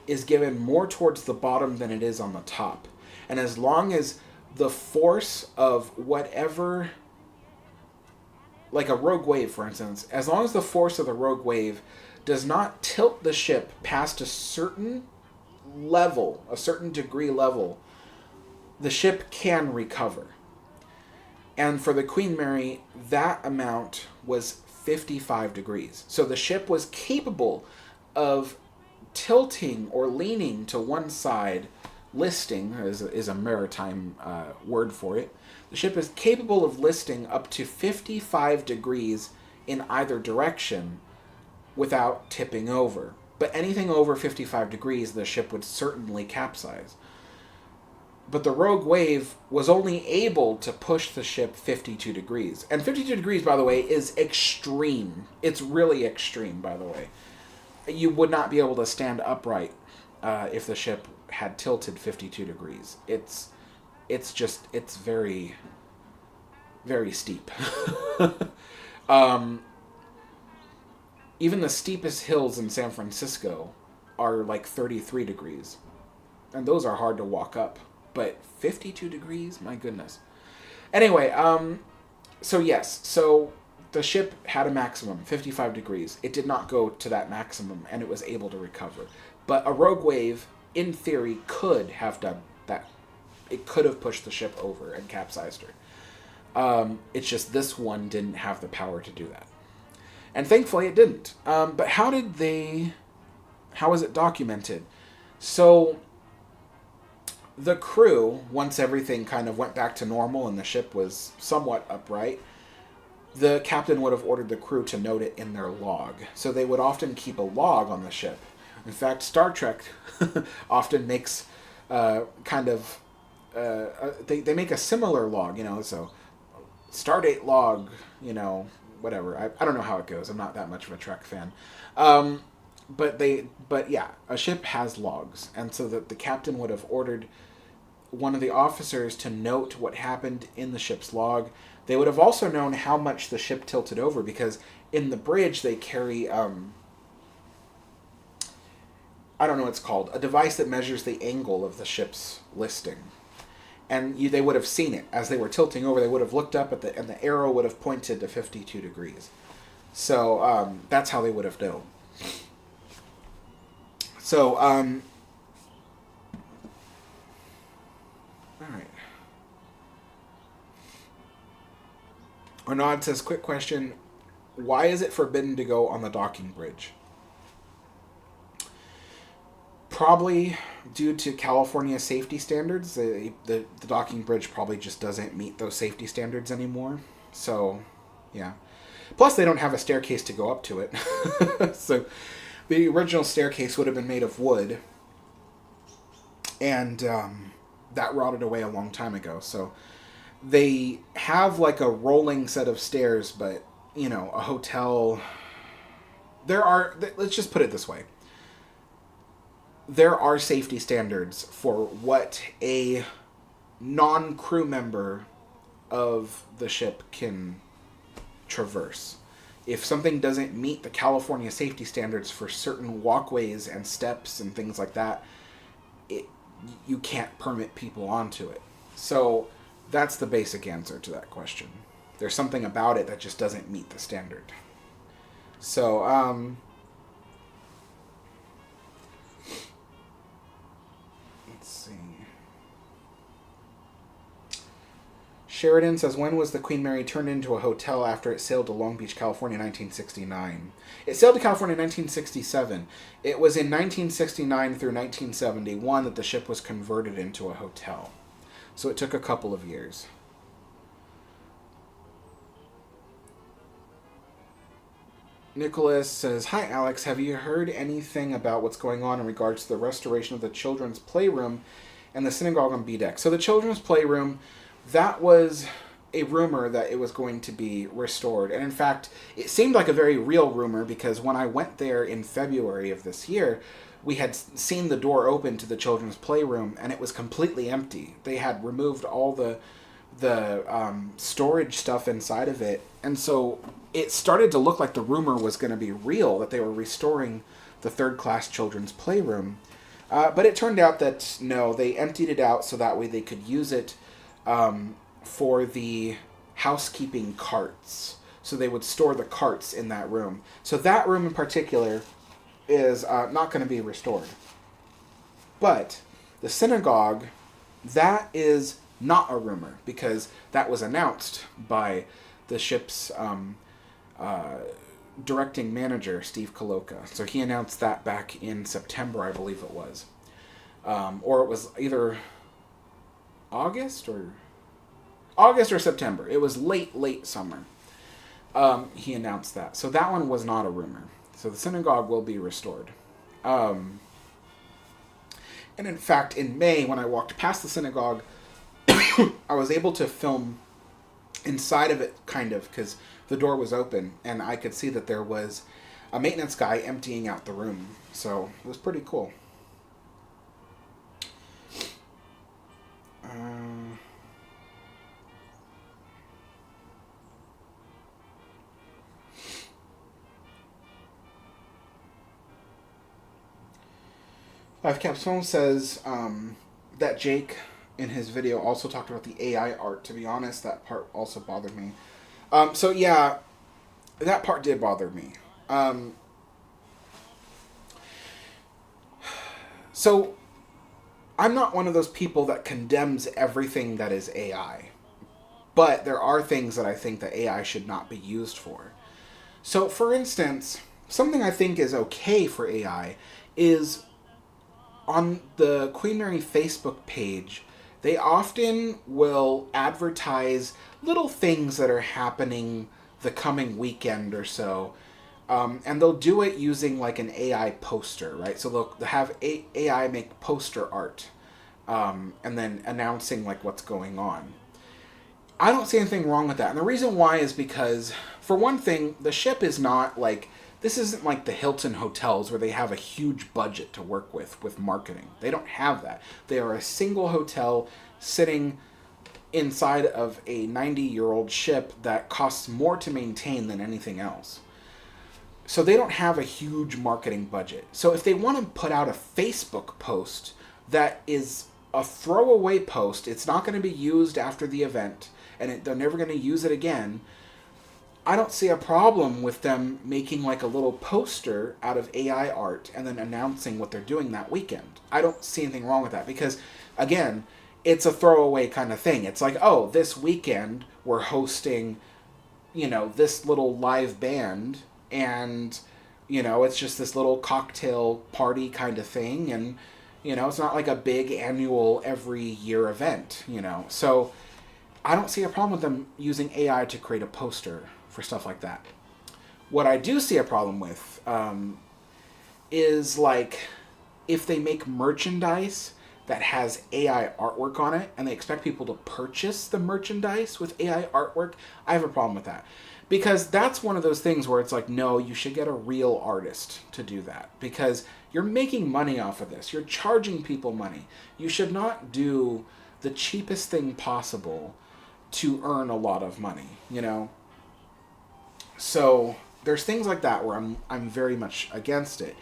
is given more towards the bottom than it is on the top. And as long as the force of whatever, like a rogue wave, for instance, as long as the force of the rogue wave does not tilt the ship past a certain level, a certain degree level, the ship can recover. And for the Queen Mary, that amount was 55 degrees. So the ship was capable of tilting or leaning to one side. Listing is a maritime word for it. The ship is capable of listing up to 55 degrees in either direction without tipping over. But anything over 55 degrees, the ship would certainly capsize. But the rogue wave was only able to push the ship 52 degrees. And 52 degrees, by the way, is extreme. It's really extreme, by the way. You would not be able to stand upright if the ship had tilted 52 degrees. It's very, very steep. Even the steepest hills in San Francisco are like 33 degrees. And those are hard to walk up. But 52 degrees? My goodness. Anyway, so yes. So the ship had a maximum, 55 degrees. It did not go to that maximum, and it was able to recover. But a rogue wave, in theory, could have done that. It could have pushed the ship over and capsized her. It's just this one didn't have the power to do that. And thankfully it didn't. But how was it documented? So the crew, once everything kind of went back to normal and the ship was somewhat upright, the captain would have ordered the crew to note it in their log. So they would often keep a log on the ship. In fact, Star Trek often makes they make a similar log, so Stardate log, whatever. I don't know how it goes. I'm not that much of a Trek fan. But yeah, a ship has logs. And so that the captain would have ordered one of the officers to note what happened in the ship's log. They would have also known how much the ship tilted over, because in the bridge they carry, I don't know what it's called, a device that measures the angle of the ship's listing. And they would have seen it. As they were tilting over, they would have looked up and the arrow would have pointed to 52 degrees. So that's how they would have known. So, all right. Arnaud says, quick question. Why is it forbidden to go on the docking bridge? Probably due to California safety standards. The docking bridge probably just doesn't meet those safety standards anymore. So, yeah. Plus, they don't have a staircase to go up to it. So, the original staircase would have been made of wood. And that rotted away a long time ago. So, they have like a rolling set of stairs, but, a hotel... Let's just put it this way. There are safety standards for what a non-crew member of the ship can traverse. If something doesn't meet the California safety standards for certain walkways and steps and things like that, you can't permit people onto it. So that's the basic answer to that question. There's something about it that just doesn't meet the standard. So, Sheridan says, when was the Queen Mary turned into a hotel after it sailed to Long Beach, California in 1969? It sailed to California in 1967. It was in 1969 through 1971 that the ship was converted into a hotel. So it took a couple of years. Nicholas says, hi Alex, have you heard anything about what's going on in regards to the restoration of the children's playroom and the synagogue on B-deck? So the children's playroom... that was a rumor that it was going to be restored. And in fact, it seemed like a very real rumor, because when I went there in February of this year, we had seen the door open to the children's playroom and it was completely empty. They had removed all the storage stuff inside of it. And so it started to look like the rumor was going to be real, that they were restoring the third class children's playroom. But it turned out that no, they emptied it out so that way they could use it for the housekeeping carts. So they would store the carts in that room. So that room in particular is not going to be restored. But the synagogue, that is not a rumor, because that was announced by the ship's directing manager, Steve Koloka. So he announced that back in September, I believe it was. Or it was either August or September. It was late summer. He announced that. So that one was not a rumor. So the synagogue will be restored. And in fact, in May, when I walked past the synagogue, I was able to film inside of it, kind of, because the door was open, and I could see that there was a maintenance guy emptying out the room. So it was pretty cool. Live Capstone says that Jake, in his video, also talked about the AI art. To be honest, that part also bothered me. So yeah, that part did bother me. So I'm not one of those people that condemns everything that is AI. But there are things that I think that AI should not be used for. So, for instance, something I think is okay for AI is on the Queen Mary Facebook page, they often will advertise little things that are happening the coming weekend or so. And they'll do it using like an AI poster, right? So they'll have AI make poster art and then announcing like what's going on. I don't see anything wrong with that. And the reason why is because, for one thing, the ship is not like, this isn't like the Hilton hotels where they have a huge budget to work with marketing. They don't have that. They are a single hotel sitting inside of a 90-year-old ship that costs more to maintain than anything else. So they don't have a huge marketing budget. So if they want to put out a Facebook post that is a throwaway post, it's not going to be used after the event, and they're never going to use it again, I don't see a problem with them making like a little poster out of AI art and then announcing what they're doing that weekend. I don't see anything wrong with that because, again, it's a throwaway kind of thing. It's like, oh, this weekend we're hosting, this little live band, and, it's just this little cocktail party kind of thing, and, it's not like a big annual every year event, So I don't see a problem with them using AI to create a poster for stuff like that. What I do see a problem with is like if they make merchandise that has AI artwork on it and they expect people to purchase the merchandise with AI artwork, I have a problem with that. Because that's one of those things where it's like, no, you should get a real artist to do that. Because you're making money off of this. You're charging people money. You should not do the cheapest thing possible to earn a lot of money, So there's things like that where I'm very much against it.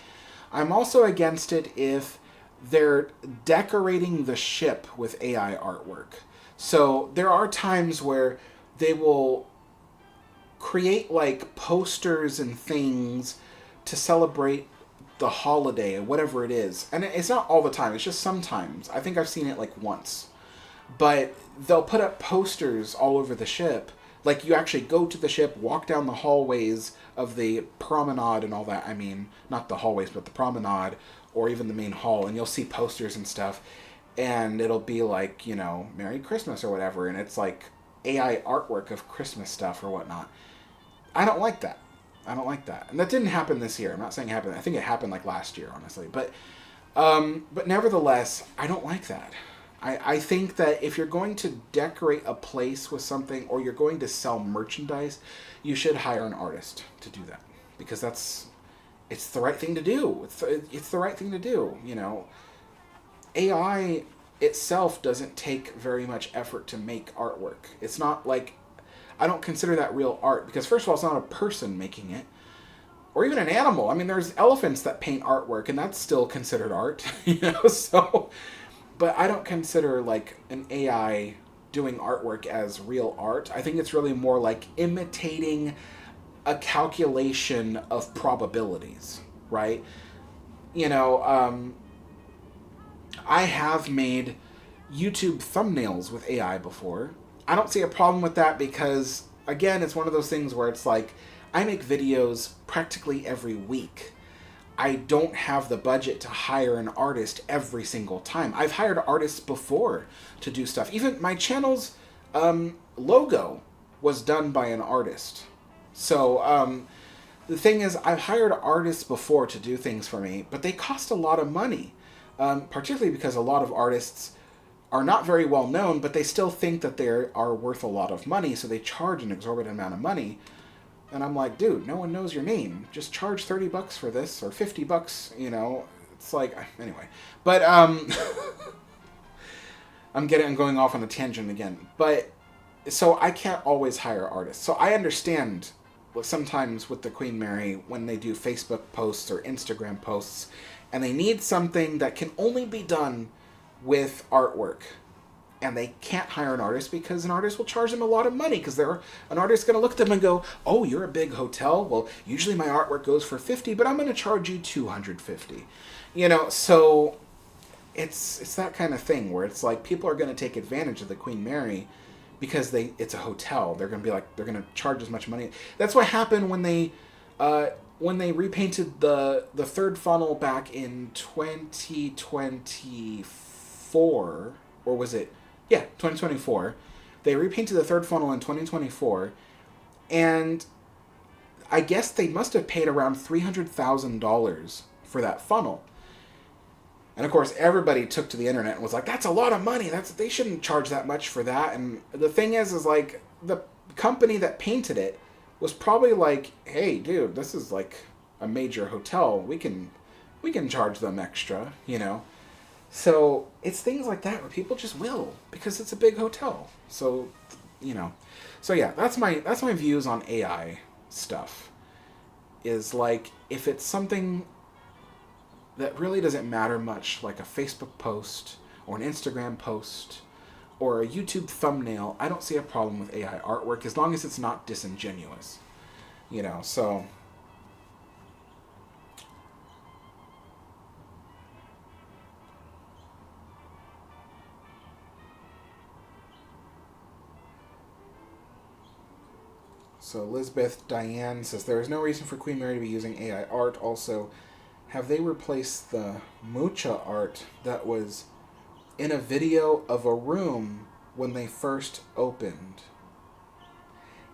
I'm also against it if they're decorating the ship with AI artwork. So there are times where they will create like posters and things to celebrate the holiday or whatever it is. And it's not all the time, it's just sometimes. I think I've seen it like once. But they'll put up posters all over the ship. Like, you actually go to the ship, walk down the hallways of the promenade and all that. I mean, not the hallways, but the promenade, or even the main hall, and you'll see posters and stuff. And it'll be like, Merry Christmas or whatever, and it's like AI artwork of Christmas stuff or whatnot. I don't like that. And that didn't happen this year. I'm not saying it happened. I think it happened like last year, honestly. But nevertheless, I don't like that. I think that if you're going to decorate a place with something or you're going to sell merchandise, you should hire an artist to do that. Because it's the right thing to do. It's the right thing to do, AI itself doesn't take very much effort to make artwork. It's not like, I don't consider that real art, because first of all, it's not a person making it, or even an animal. I mean, there's elephants that paint artwork, and that's still considered art, so, but I don't consider like an AI doing artwork as real art. I think it's really more like imitating a calculation of probabilities, right? I have made YouTube thumbnails with AI before. I don't see a problem with that because, again, it's one of those things where it's like, I make videos practically every week. I don't have the budget to hire an artist every single time. I've hired artists before to do stuff. Even my channel's logo was done by an artist. So the thing is, I've hired artists before to do things for me, but they cost a lot of money, particularly because a lot of artists are not very well known, but they still think that they are worth a lot of money, so they charge an exorbitant amount of money. And I'm like, dude, no one knows your name. Just charge $30 for this, or $50, It's like, anyway. But, I'm going off on a tangent again. But, so I can't always hire artists. So I understand sometimes with the Queen Mary, when they do Facebook posts or Instagram posts, and they need something that can only be done with artwork. And they can't hire an artist because an artist will charge them a lot of money, because an artist is going to look at them and go, oh, you're a big hotel? Well, usually my artwork goes for $50, but I'm going to charge you $250. So it's that kind of thing where it's like people are going to take advantage of the Queen Mary because it's a hotel. They're going to be like, they're going to charge as much money. That's what happened when they repainted the third funnel back in 2024, or was it? Yeah, 2024. They repainted the third funnel in 2024, and I guess they must have paid around $300,000 for that funnel. And of course, everybody took to the internet and was like, "That's a lot of money. They shouldn't charge that much for that." And the thing is like the company that painted it was probably like, "Hey, dude, this is like a major hotel. We can charge them extra, So it's things like that where people just will because it's a big hotel. So, So yeah, that's my views on AI stuff. Is like, if it's something that really doesn't matter much, like a Facebook post or an Instagram post or a YouTube thumbnail, I don't see a problem with AI artwork as long as it's not disingenuous. So Elizabeth Diane says, there is no reason for Queen Mary to be using AI art. Also, have they replaced the Mucha art that was in a video of a room when they first opened?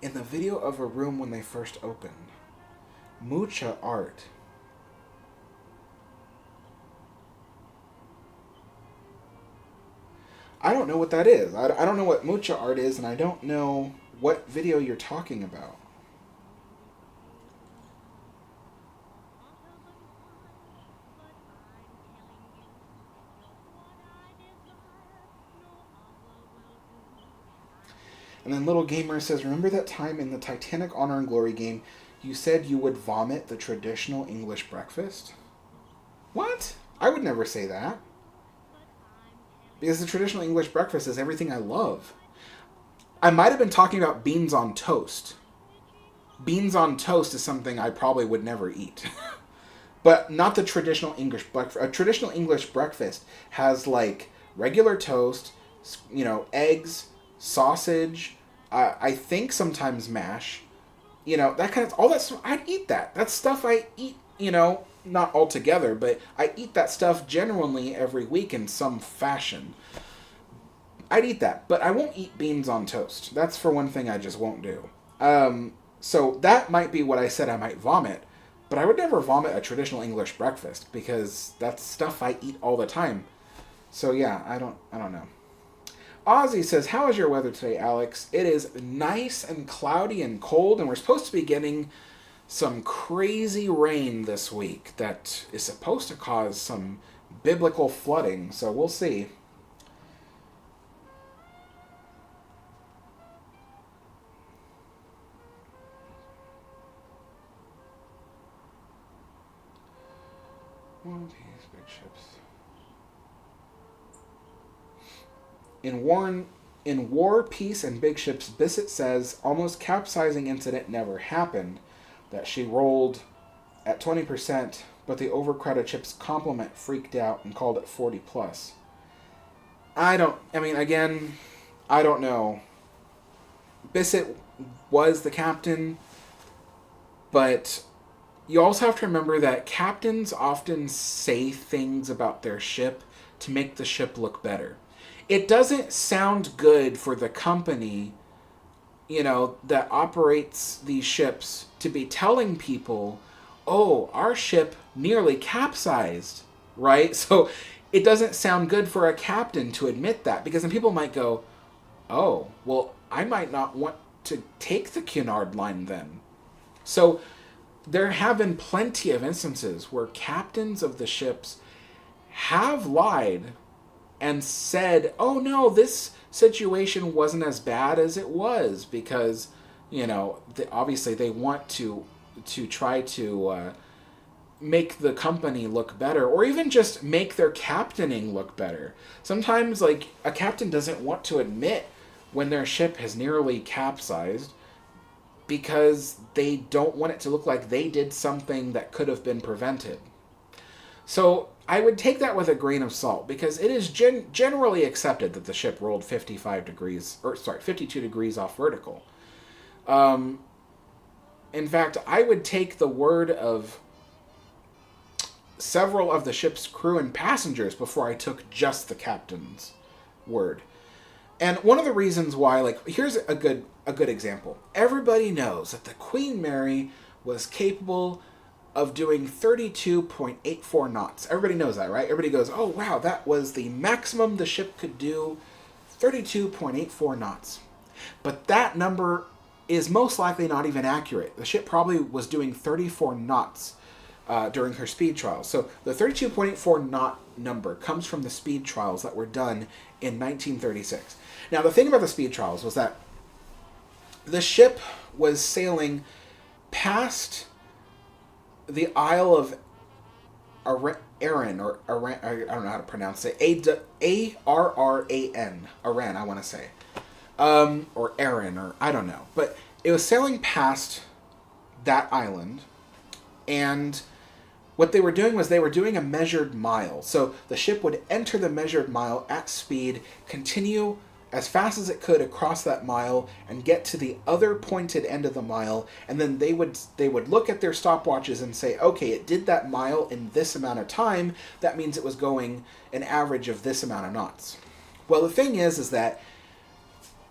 In the video of a room when they first opened. Mucha art. I don't know what that is. I don't know what Mucha art is, and I don't know what video you're talking about. And then Little Gamer says, remember that time in the Titanic Honor and Glory game you said you would vomit the traditional English breakfast? What? I would never say that. Because the traditional English breakfast is everything I love. I might have been talking about beans on toast. Beans on toast is something I probably would never eat. But not the traditional English breakfast. A traditional English breakfast has like regular toast, eggs, sausage, I think sometimes mash, that kind of, all that stuff, I'd eat that. That's stuff I eat, not all together, but I eat that stuff genuinely every week in some fashion. I'd eat that, but I won't eat beans on toast. That's for one thing I just won't do. So that might be what I said I might vomit, but I would never vomit a traditional English breakfast because that's stuff I eat all the time. So yeah, I don't know. Ozzy says, how is your weather today, Alex? It is nice and cloudy and cold, and we're supposed to be getting some crazy rain this week that is supposed to cause some biblical flooding, so we'll see. One piece, big ships. In War, Peace, and Big Ships, Bissett says almost capsizing incident never happened, that she rolled at 20%, but the overcrowded ship's complement freaked out and called it 40 plus. I don't know. Bissett was the captain, but you also have to remember that captains often say things about their ship to make the ship look better. It doesn't sound good for the company, that operates these ships to be telling people, oh, our ship nearly capsized, right? So it doesn't sound good for a captain to admit that, because then people might go, oh, well, I might not want to take the Cunard line then. So there have been plenty of instances where captains of the ships have lied and said, oh no, this situation wasn't as bad as it was, because, obviously they want to try to make the company look better, or even just make their captaining look better. Sometimes, like, a captain doesn't want to admit when their ship has nearly capsized, because they don't want it to look like they did something that could have been prevented. So I would take that with a grain of salt, because it is generally accepted that the ship rolled 52 degrees off vertical. In fact, I would take the word of several of the ship's crew and passengers before I took just the captain's word. And one of the reasons why, here's a good example. Everybody knows that the Queen Mary was capable of doing 32.84 knots. Everybody knows that, right? Everybody goes, oh, wow, that was the maximum the ship could do, 32.84 knots. But that number is most likely not even accurate. The ship probably was doing 34 knots during her speed trials. So the 32.84 knot number comes from the speed trials that were done in 1936. Now, the thing about the speed trials was that the ship was sailing past the Isle of Arran, or Arran, I don't know how to pronounce it, Arran, Arran, I want to say, or Arran, or I don't know, but it was sailing past that island, and what they were doing was they were doing a measured mile. So the ship would enter the measured mile at speed, continue as fast as it could across that mile, and get to the other pointed end of the mile, and then they would look at their stopwatches and say, okay, it did that mile in this amount of time, that means it was going an average of this amount of knots. Well, the thing is that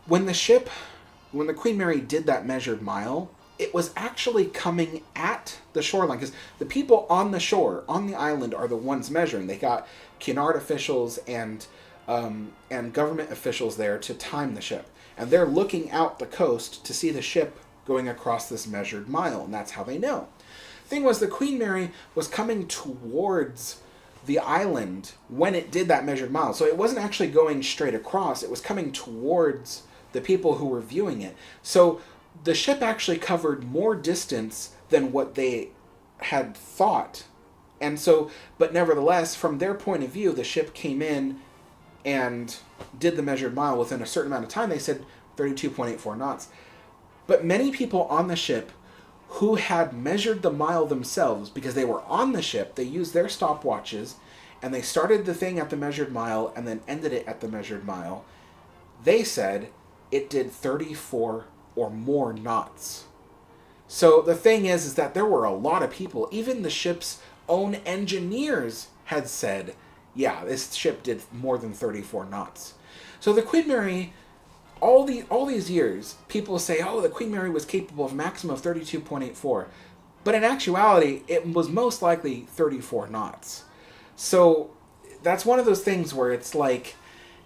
when the Queen Mary did that measured mile, it was actually coming at the shoreline, because the people on the shore, on the island, are the ones measuring. They got Cunard officials and government officials there to time the ship. And they're looking out the coast to see the ship going across this measured mile, and that's how they know. Thing was, the Queen Mary was coming towards the island when it did that measured mile. So it wasn't actually going straight across, it was coming towards the people who were viewing it. So the ship actually covered more distance than what they had thought. And so, but nevertheless, from their point of view, the ship came in and did the measured mile within a certain amount of time. They said 32.84 knots. But many people on the ship who had measured the mile themselves, because they were on the ship, they used their stopwatches, and they started the thing at the measured mile and then ended it at the measured mile. They said it did 34 or more knots. So the thing is that there were a lot of people, even the ship's own engineers had said, yeah, this ship did more than 34 knots. So the Queen Mary, all these years, people say, oh, the Queen Mary was capable of a maximum of 32.84. But in actuality, it was most likely 34 knots. So that's one of those things where it's like,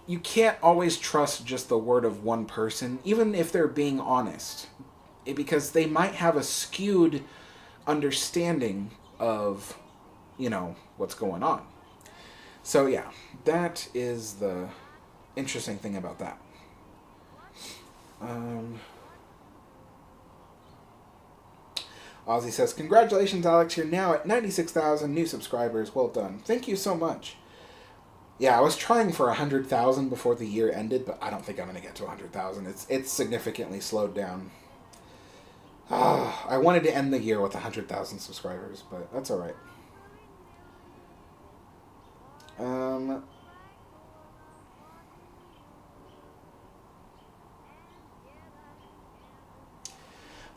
you can't always trust just the word of one person, even if they're being honest, because they might have a skewed understanding of, what's going on. So yeah, that is the interesting thing about that. Ozzy says, congratulations, Alex. You're now at 96,000 new subscribers. Well done. Thank you so much. Yeah, I was trying for 100,000 before the year ended, but I don't think I'm going to get to 100,000. It's significantly slowed down. I wanted to end the year with 100,000 subscribers, but that's all right.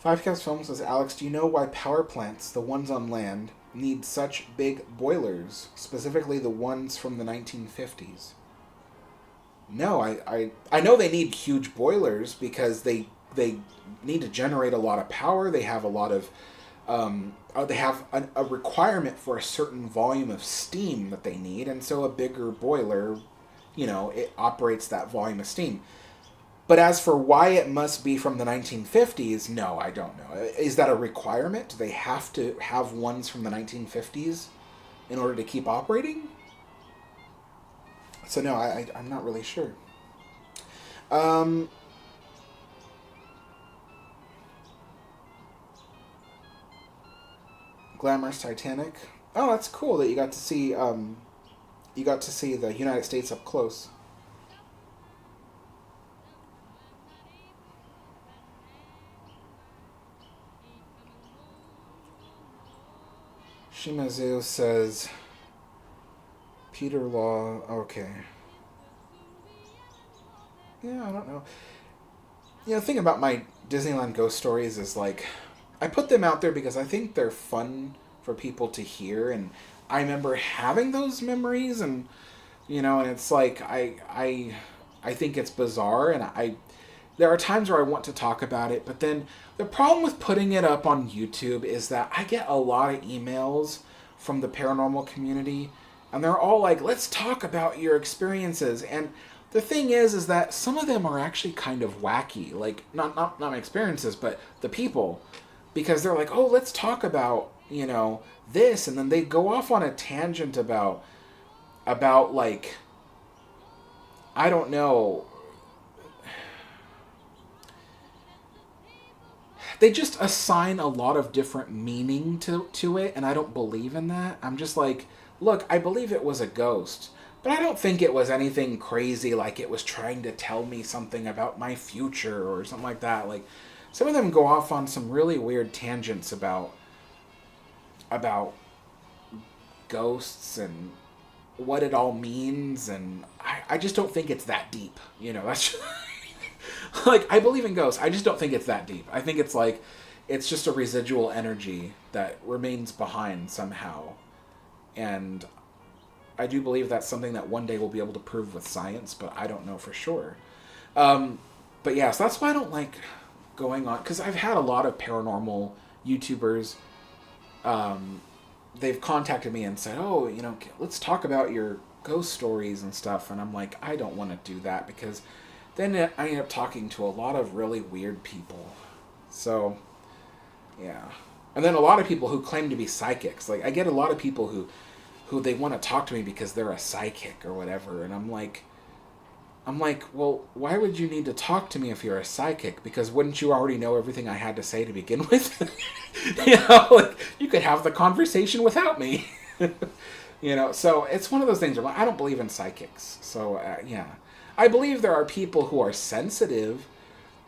5Cast Film says, Alex, do you know why power plants, the ones on land, need such big boilers, specifically the ones from the 1950s? No, I know they need huge boilers because they need to generate a lot of power. They have a lot of they have a requirement for a certain volume of steam that they need, and so a bigger boiler, it operates that volume of steam. But as for why it must be from the 1950s, no, I don't know. Is that a requirement? Do they have to have ones from the 1950s in order to keep operating? So no, I'm not really sure. Glamorous Titanic. Oh, that's cool that you got to see the United States up close. Shimazu says Peter Law. Okay. Yeah, I don't know. The thing about my Disneyland ghost stories is, like, I put them out there because I think they're fun for people to hear, and I remember having those memories, and and it's like I think it's bizarre, and there are times where I want to talk about it, but then the problem with putting it up on YouTube is that I get a lot of emails from the paranormal community, and they're all like, let's talk about your experiences. And the thing is that some of them are actually kind of wacky. Like, not my experiences, but the people. Because they're like, oh, let's talk about, this. And then they go off on a tangent about like, I don't know. They just assign a lot of different meaning to it, and I don't believe in that. I'm just like, look, I believe it was a ghost, but I don't think it was anything crazy, like it was trying to tell me something about my future or something like that. Like, some of them go off on some really weird tangents about ghosts and what it all means, and I just don't think it's that deep. That's just... Like, I believe in ghosts. I just don't think it's that deep. I think it's like, it's just a residual energy that remains behind somehow. And I do believe that's something that one day we'll be able to prove with science, but I don't know for sure. But yeah, so that's why I don't like going on, because I've had a lot of paranormal YouTubers, they've contacted me and said, oh, let's talk about your ghost stories and stuff. And I'm like, I don't want to do that, because then I end up talking to a lot of really weird people. So, yeah. And then a lot of people who claim to be psychics. Like, I get a lot of people who they want to talk to me because they're a psychic or whatever. And I'm like, well, why would you need to talk to me if you're a psychic? Because wouldn't you already know everything I had to say to begin with? Like, you could have the conversation without me. So it's one of those things where I don't believe in psychics. So, yeah. I believe there are people who are sensitive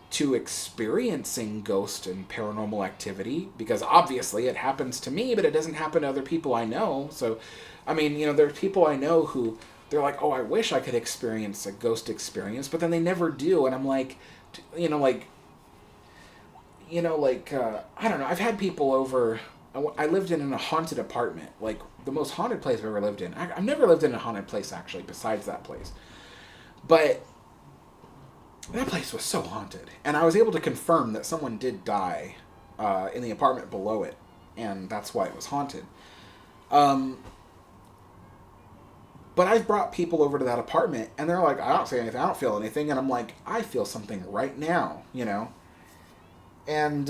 to experiencing ghost and paranormal activity, because obviously it happens to me, but it doesn't happen to other people I know. So, I mean, there's people I know who, they're like, oh, I wish I could experience a ghost experience, but then they never do. And I'm like, I don't know. I've had people over. I lived in a haunted apartment, like the most haunted place I've ever lived in. I've never lived in a haunted place, actually, besides that place. But that place was so haunted. And I was able to confirm that someone did die in the apartment below it. And that's why it was haunted. But I've brought people over to that apartment, and they're like, I don't see anything, I don't feel anything. And I'm like, I feel something right now, And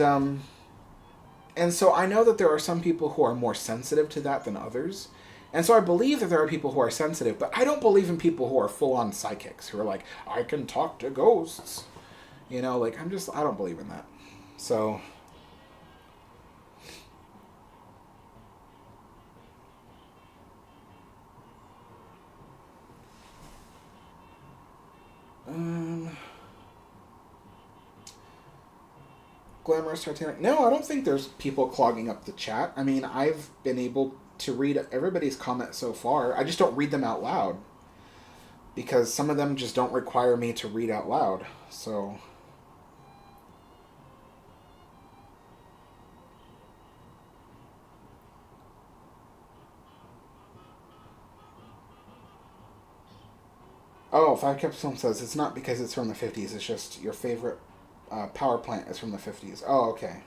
so I know that there are some people who are more sensitive to that than others. And so I believe that there are people who are sensitive, but I don't believe in people who are full-on psychics, who are like, I can talk to ghosts. I don't believe in that. So, Glamorous Titanic. No, I don't think there's people clogging up the chat. I mean, I've been able to read everybody's comments so far. I just don't read them out loud. Because some of them just don't require me to read out loud. So... Oh, Five Capstone says it's not because it's from the 50s. It's just your favorite power plant is from the 50s. Oh, okay.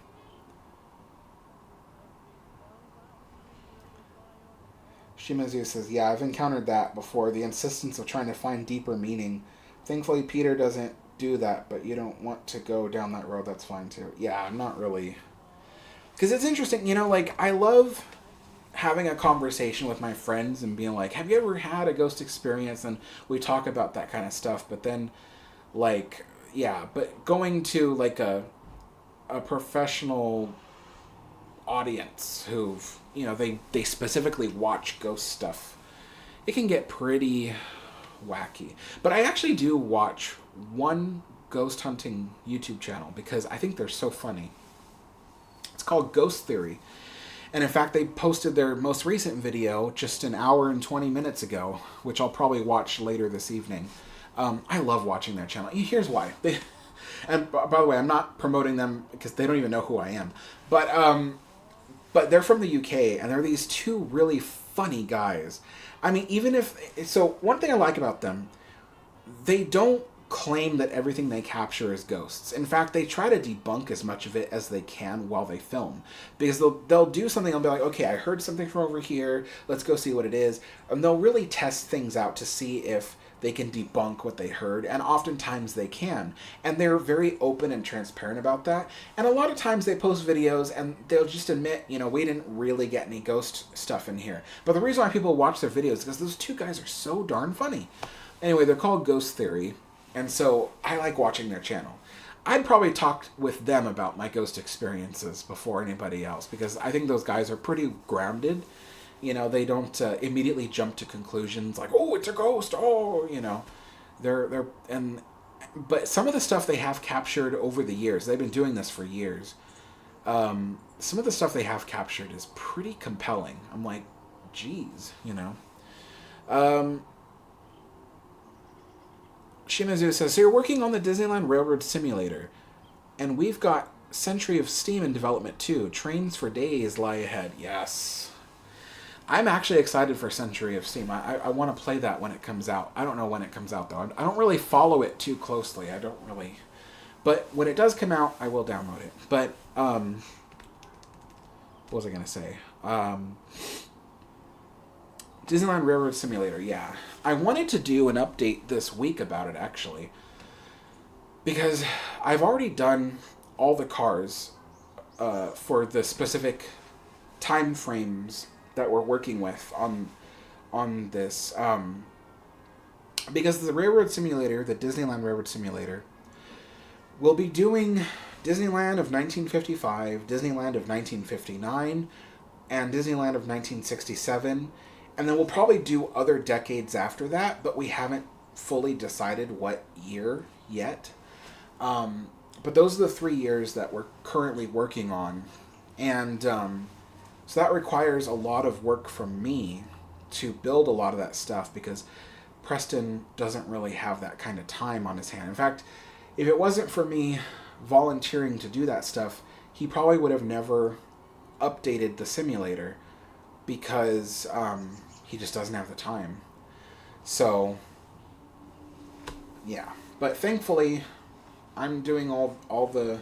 Shimazu says, yeah, I've encountered that before. The insistence of trying to find deeper meaning. Thankfully, Peter doesn't do that, but you don't want to go down that road. That's fine, too. Yeah, I'm not really... Because it's interesting, you know, like, I love having a conversation with my friends and being like, have you ever had a ghost experience? And we talk about that kind of stuff. But then, like, yeah, but going to, like, a professional audience who've, you know, they specifically watch ghost stuff, it can get pretty wacky. But I actually do watch one ghost hunting YouTube channel because I think they're so funny. It's called Ghost Theory. And in fact, they posted their most recent video just an hour and 20 minutes ago, which I'll probably watch later this evening. I love watching their channel. Here's why. And by the way, I'm not promoting them because they don't even know who I am. But they're from the UK, and they're these two really funny guys. I mean, even if... So, one thing I like about them, they don't claim that everything they capture is ghosts. In fact, they try to debunk as much of it as they can while they film. Because they'll do something and be like, okay, I heard something from over here, let's go see what it is. And they'll really test things out to see if they can debunk what they heard, and oftentimes they can. And they're very open and transparent about that. And a lot of times they post videos and they'll just admit, you know, we didn't really get any ghost stuff in here. But the reason why people watch their videos is because those two guys are so darn funny. Anyway, they're called Ghost Theory. And so I like watching their channel. I'd probably talk with them about my ghost experiences before anybody else, because I think those guys are pretty grounded. You know, they don't immediately jump to conclusions like, oh, it's a ghost, oh, you know. But some of the stuff they have captured over the years, they've been doing this for years. Some of the stuff they have captured is pretty compelling. I'm like, geez, you know. Shimazu says, so you're working on the Disneyland Railroad Simulator, and we've got Century of Steam in development too. Trains for days lie ahead. Yes. I'm actually excited for Century of Steam. I want to play that when it comes out. I don't know when it comes out, though. I don't really follow it too closely. I don't really... But when it does come out, I will download it. But, what was I going to say? Disneyland Railroad Simulator, yeah. I wanted to do an update this week about it, actually. Because I've already done all the cars for the specific time frames that we're working with on this. Because the Railroad Simulator, the Disneyland Railroad Simulator, will be doing Disneyland of 1955, Disneyland of 1959, and Disneyland of 1967. And then we'll probably do other decades after that, but we haven't fully decided what year yet. But those are the 3 years that we're currently working on. And so that requires a lot of work from me to build a lot of that stuff, because Preston doesn't really have that kind of time on his hand. In fact, if it wasn't for me volunteering to do that stuff, he probably would have never updated the simulator, because he just doesn't have the time. So, yeah. But thankfully, I'm doing all the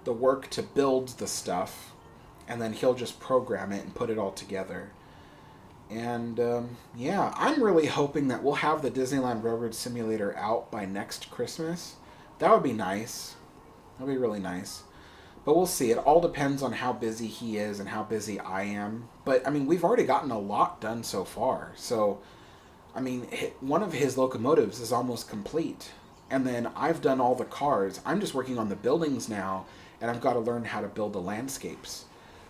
work to build the stuff, and then he'll just program it and put it all together. And, yeah, I'm really hoping that we'll have the Disneyland Railroad Simulator out by next Christmas. That would be nice. That would be really nice. But we'll see. It all depends on how busy he is and how busy I am. But, I mean, we've already gotten a lot done so far. So, I mean, one of his locomotives is almost complete. And then I've done all the cars. I'm just working on the buildings now, and I've got to learn how to build the landscapes.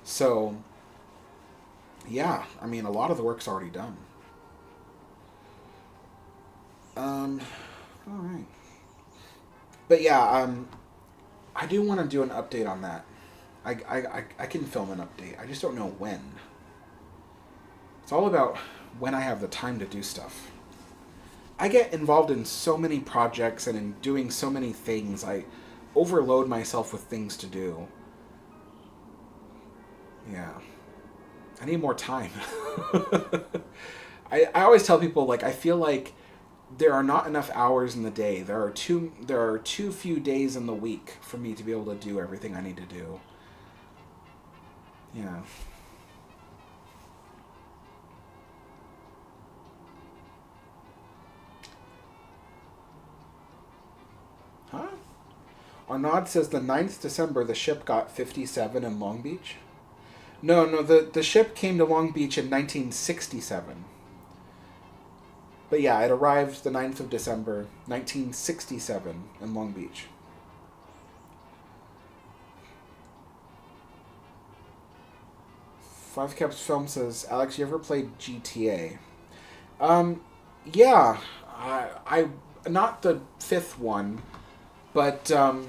So, yeah, I mean, a lot of the work's already done. All right. But yeah, I do want to do an update on that. I can film an update. I just don't know when. It's all about when I have the time to do stuff. I get involved in so many projects and in doing so many things. I overload myself with things to do. Yeah. I need more time. I always tell people, like, I feel like there are not enough hours in the day. There are too few days in the week for me to be able to do everything I need to do. Yeah. Huh? Arnaud says the 9th December the ship got 57 in Long Beach. No, the ship came to Long Beach in 1967. But yeah, it arrived the 9th of December, 1967 in Long Beach. Five Caps Film says, Alex, you ever played GTA? Yeah. I not the 5th one, but I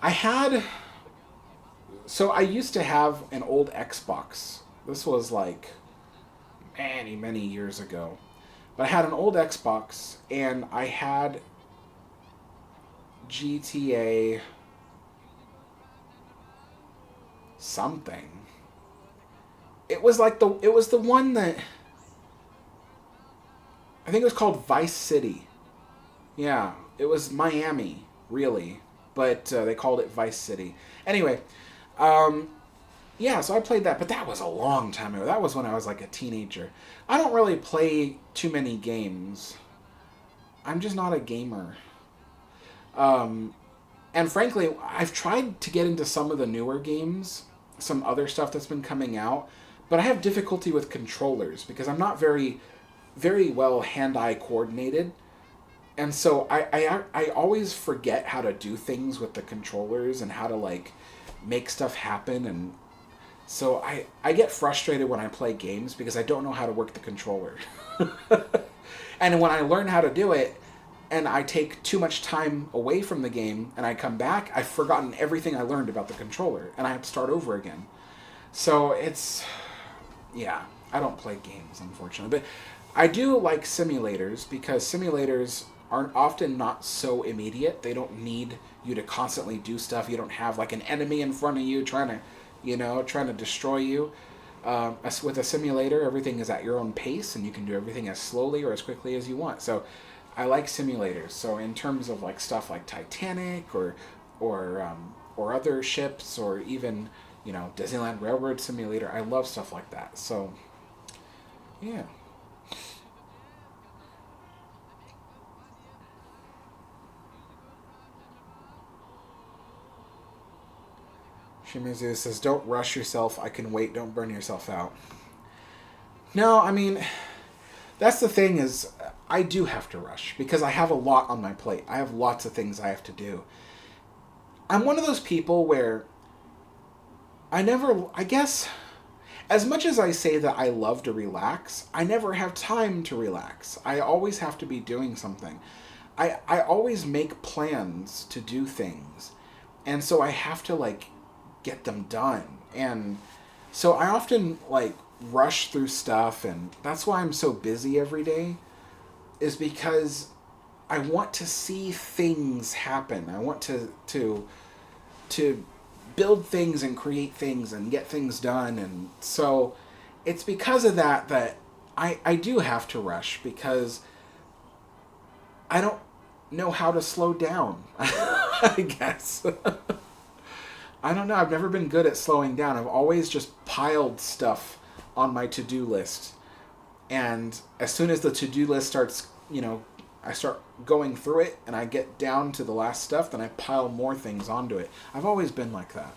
had... So I used to have an old Xbox. This was like many years ago. But I had an old Xbox, and I had GTA something. It was the one that I think it was called Vice City. Yeah, it was Miami, really, but they called it Vice City. Anyway, yeah, so I played that, but that was a long time ago. That was when I was like a teenager. I don't really play too many games. I'm just not a gamer. And frankly, I've tried to get into some of the newer games, some other stuff that's been coming out, but I have difficulty with controllers because I'm not very well hand-eye coordinated. And so I always forget how to do things with the controllers and how to, like, make stuff happen. And so I get frustrated when I play games because I don't know how to work the controller. And when I learn how to do it and I take too much time away from the game and I come back, I've forgotten everything I learned about the controller and I have to start over again. So it's... yeah, I don't play games, unfortunately. But I do like simulators because simulators are often not so immediate. They don't need you to constantly do stuff. You don't have like an enemy in front of you trying to destroy you. With a simulator, everything is at your own pace and you can do everything as slowly or as quickly as you want. So I like simulators. So in terms of like stuff like Titanic or other ships or even, Disneyland Railroad Simulator, I love stuff like that. So yeah. Shimizu says, don't rush yourself. I can wait. Don't burn yourself out. No, I mean, that's the thing is, I do have to rush because I have a lot on my plate. I have lots of things I have to do. I'm one of those people where I guess, as much as I say that I love to relax, I never have time to relax. I always have to be doing something. I always make plans to do things. And so I have to, like, get them done. And so I often, like, rush through stuff, and that's why I'm so busy every day, is because I want to see things happen. I want to build things and create things and get things done. And so it's because of that I do have to rush because I don't know how to slow down, I guess. I don't know. I've never been good at slowing down. I've always just piled stuff on my to-do list. And as soon as the to-do list starts, I start going through it and I get down to the last stuff, then I pile more things onto it. I've always been like that.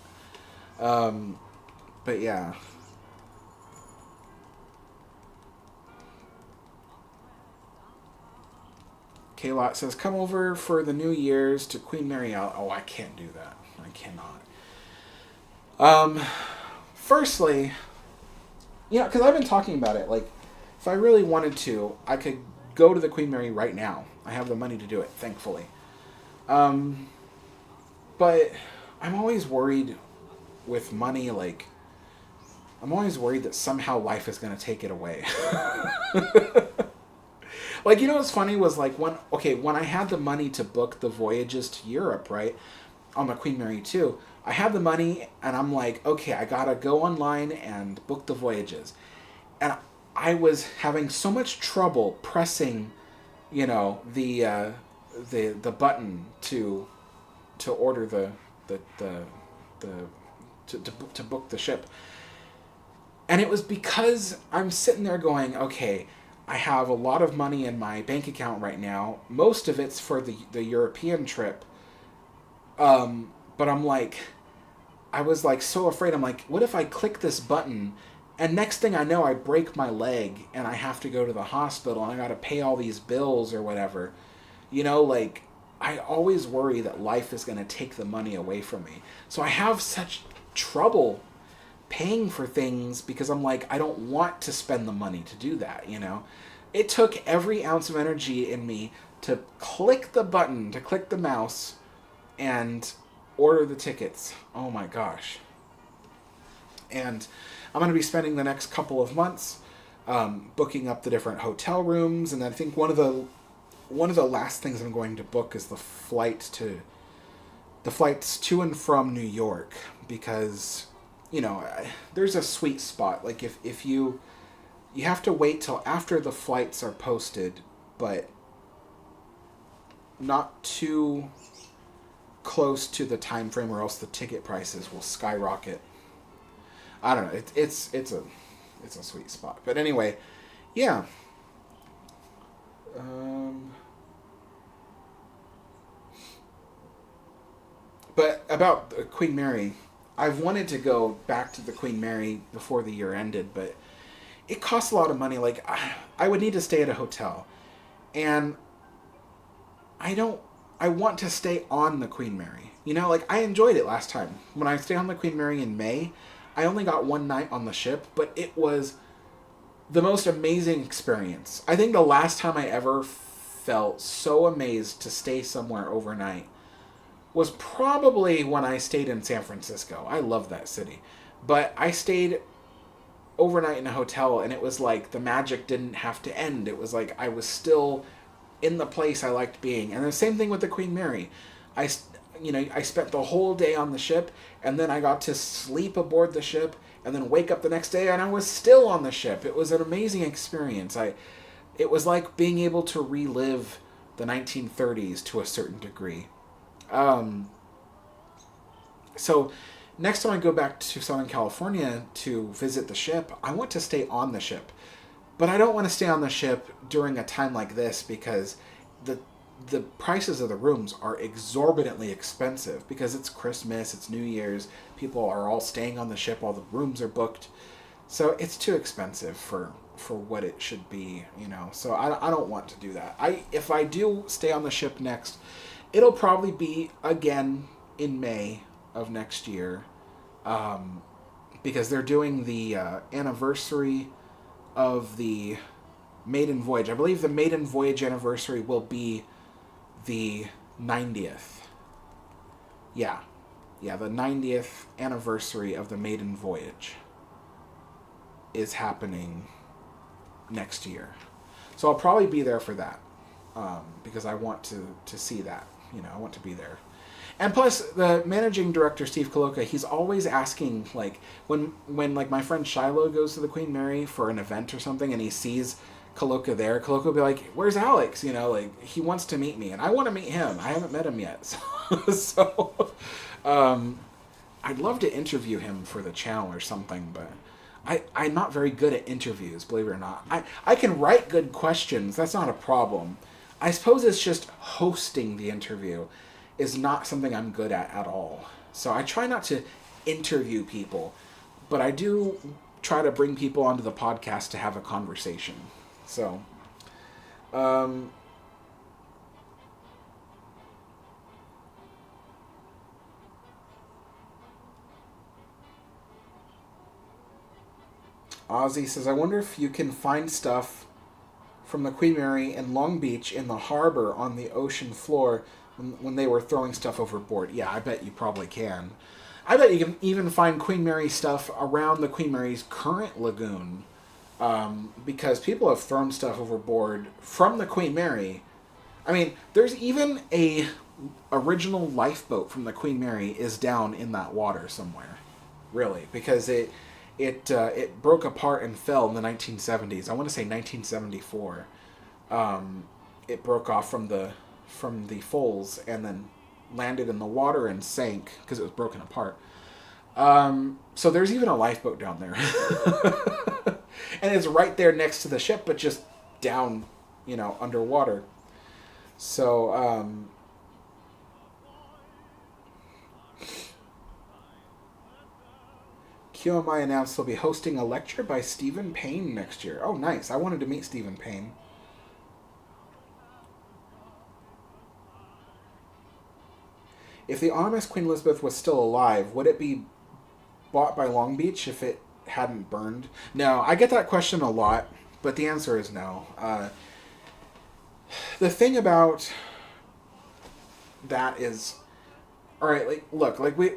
But yeah. K-Lot says, come over for the New Year's to Queen Mary. Oh, I can't do that. I cannot. Firstly, because I've been talking about it, like, if I really wanted to, I could go to the Queen Mary right now. I have the money to do it, thankfully. But I'm always worried with money, like, I'm always worried that somehow life is going to take it away. Like, you know what's funny was, like, when I had the money to book the voyages to Europe, right, on the Queen Mary 2, I had the money, and I'm like, okay, I gotta go online and book the voyages. And I was having so much trouble pressing, you know, the button to order to book the ship. And it was because I'm sitting there going, okay, I have a lot of money in my bank account right now. Most of it's for the European trip. But I'm like, I was like so afraid. I'm like, what if I click this button and next thing I know I break my leg and I have to go to the hospital and I got to pay all these bills or whatever. You know, like, I always worry that life is going to take the money away from me. So I have such trouble paying for things because I'm like, I don't want to spend the money to do that, you know? It took every ounce of energy in me to click the button, to click the mouse, and order the tickets. Oh my gosh. And I'm going to be spending the next couple of months booking up the different hotel rooms, and I think one of the last things I'm going to book is the flights to and from New York, because, you know, there's a sweet spot. Like, if you have to wait till after the flights are posted, but not too close to the time frame, or else the ticket prices will skyrocket. I don't know. It's a sweet spot. But anyway, yeah. But about Queen Mary, I've wanted to go back to the Queen Mary before the year ended, but it costs a lot of money. Like, I would need to stay at a hotel, and I want to stay on the Queen Mary. You know, like, I enjoyed it last time. When I stayed on the Queen Mary in May, I only got one night on the ship, but it was the most amazing experience. I think the last time I ever felt so amazed to stay somewhere overnight was probably when I stayed in San Francisco. I love that city. But I stayed overnight in a hotel, and it was like the magic didn't have to end. It was like I was still in the place I liked being. And the same thing with the Queen Mary. I spent the whole day on the ship, and then I got to sleep aboard the ship, and then wake up the next day, and I was still on the ship. It was an amazing experience. It was like being able to relive the 1930s to a certain degree. So next time I go back to Southern California to visit the ship, I want to stay on the ship. But I don't want to stay on the ship during a time like this, because the prices of the rooms are exorbitantly expensive, because it's Christmas, it's New Year's, people are all staying on the ship, all the rooms are booked. So it's too expensive for what it should be, you know. So I don't want to do that. If I do stay on the ship next, it'll probably be again in May of next year, because they're doing the anniversary of the maiden voyage. I believe the maiden voyage anniversary will be the 90th. Yeah, the 90th anniversary of the maiden voyage is happening next year. So I'll probably be there for that, because I want to see that. You know, I want to be there. And plus, the managing director, Steve Kaloka, he's always asking, like, when like, my friend Shiloh goes to the Queen Mary for an event or something, and he sees Kaloka there, Kaloka will be like, where's Alex? You know, like, he wants to meet me, and I want to meet him. I haven't met him yet. So I'd love to interview him for the channel or something, but I'm not very good at interviews, believe it or not. I can write good questions. That's not a problem. I suppose it's just hosting the interview is not something I'm good at all. So I try not to interview people, but I do try to bring people onto the podcast to have a conversation. So, Ozzy says, I wonder if you can find stuff from the Queen Mary in Long Beach in the harbor on the ocean floor when they were throwing stuff overboard. Yeah, I bet you probably can. I bet you can even find Queen Mary stuff around the Queen Mary's current lagoon, because people have thrown stuff overboard from the Queen Mary. I mean, there's even a original lifeboat from the Queen Mary is down in that water somewhere, really, because it broke apart and fell in the 1970s. I want to say 1974. It broke off from the Foals and then landed in the water and sank because it was broken apart. So there's even a lifeboat down there. And it's right there next to the ship, but just down, underwater. So, QMI announced they'll be hosting a lecture by Stephen Payne next year. Oh, nice. I wanted to meet Stephen Payne. If the RMS Queen Elizabeth was still alive, would it be bought by Long Beach if it hadn't burned? No, I get that question a lot, but the answer is no. The thing about that is, all right,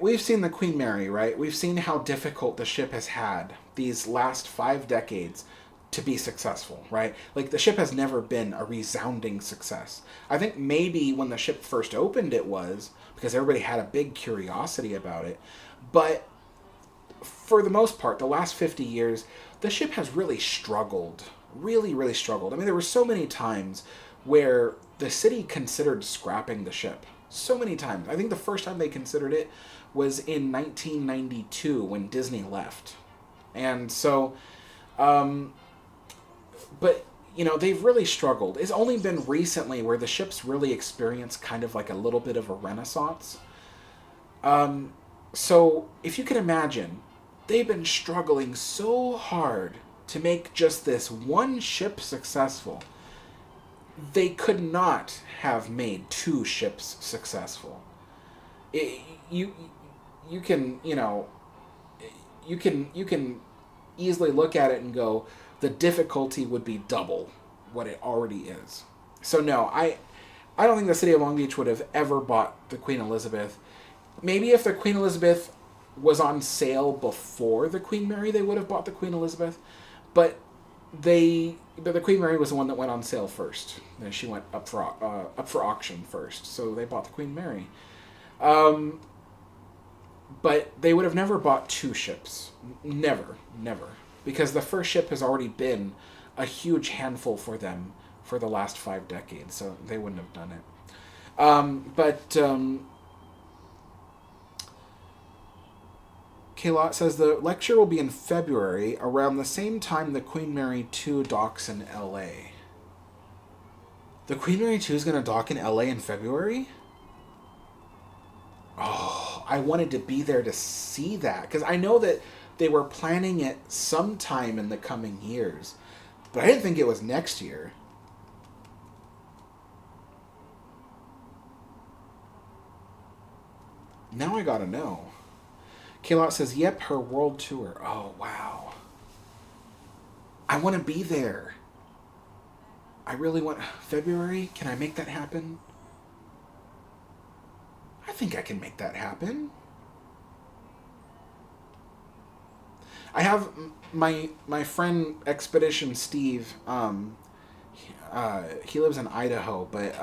we've seen the Queen Mary, right? We've seen how difficult the ship has had these last 5 decades to be successful, right? Like, the ship has never been a resounding success. I think maybe when the ship first opened it was, because everybody had a big curiosity about it. But for the most part, the last 50 years, the ship has really struggled. Really, really struggled. I mean, there were so many times where the city considered scrapping the ship. So many times. I think the first time they considered it was in 1992 when Disney left. And so, but, they've really struggled. It's only been recently where the ship's really experienced kind of like a little bit of a renaissance. So, if you can imagine, they've been struggling so hard to make just this one ship successful. They could not have made 2 ships successful. You can easily look at it and go, the difficulty would be double what it already is. So no, I don't think the city of Long Beach would have ever bought the Queen Elizabeth. Maybe if the Queen Elizabeth was on sale before the Queen Mary, they would have bought the Queen Elizabeth. But the Queen Mary was the one that went on sale first. And she went up for auction first, so they bought the Queen Mary. But they would have never bought 2 ships. Never. Because the first ship has already been a huge handful for them for the last 5 decades, so they wouldn't have done it. K-Lot says the lecture will be in February, around the same time the Queen Mary 2 docks in LA. The Queen Mary 2 is going to dock in LA in February? Oh, I wanted to be there to see that, because I know that they were planning it sometime in the coming years, but I didn't think it was next year. Now I gotta know. K-Lot says, yep, her world tour. Oh, wow. I want to be there. I really want... February? Can I make that happen? I think I can make that happen. I have my friend Expedition Steve. He lives in Idaho, but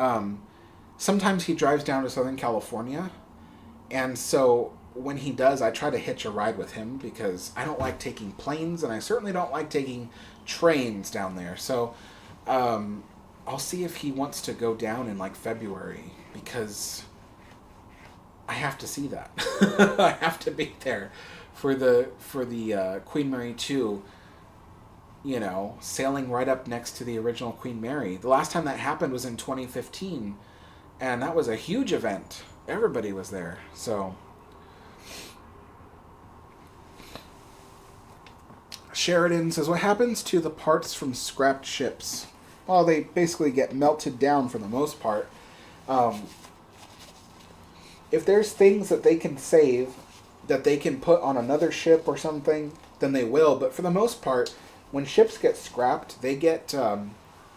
sometimes he drives down to Southern California, and so when he does, I try to hitch a ride with him because I don't like taking planes, and I certainly don't like taking trains down there. So I'll see if he wants to go down in like February, because I have to see that. I have to be there for the Queen Mary 2, sailing right up next to the original Queen Mary. The last time that happened was in 2015, and that was a huge event. Everybody was there. So Sheridan says, what happens to the parts from scrapped ships? Well, they basically get melted down for the most part. If there's things that they can save, that they can put on another ship or something, then they will. But for the most part, when ships get scrapped, they get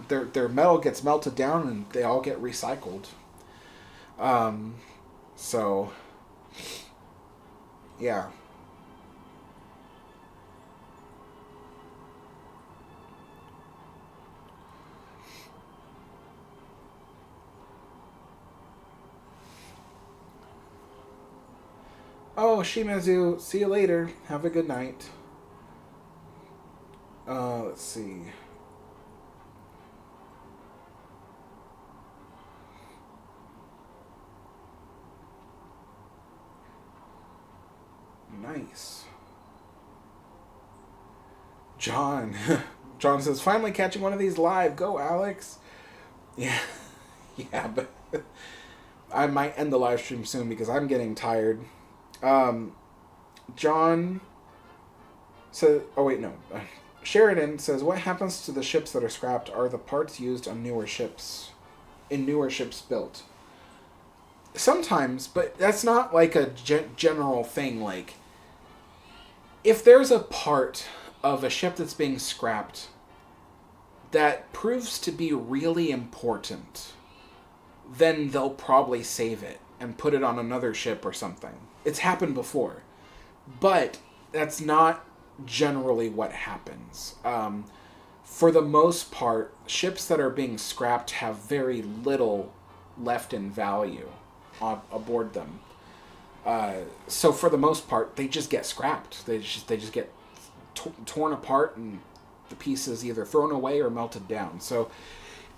their metal gets melted down and they all get recycled. So yeah. Oh, Shimazu, see you later. Have a good night. Let's see. Nice. John. John says, finally catching one of these live. Go, Alex. Yeah. Yeah, but I might end the live stream soon because I'm getting tired. John says, oh wait, no. Sheridan says, what happens to the ships that are scrapped? Are the parts used on newer ships? In newer ships built? Sometimes, but that's not like a general thing. Like, if there's a part of a ship that's being scrapped that proves to be really important, then they'll probably save it and put it on another ship or something. It's happened before. But that's not generally what happens. For the most part, ships that are being scrapped have very little left in value aboard them. So for the most part, they just get scrapped. They just get torn apart and the pieces either thrown away or melted down. So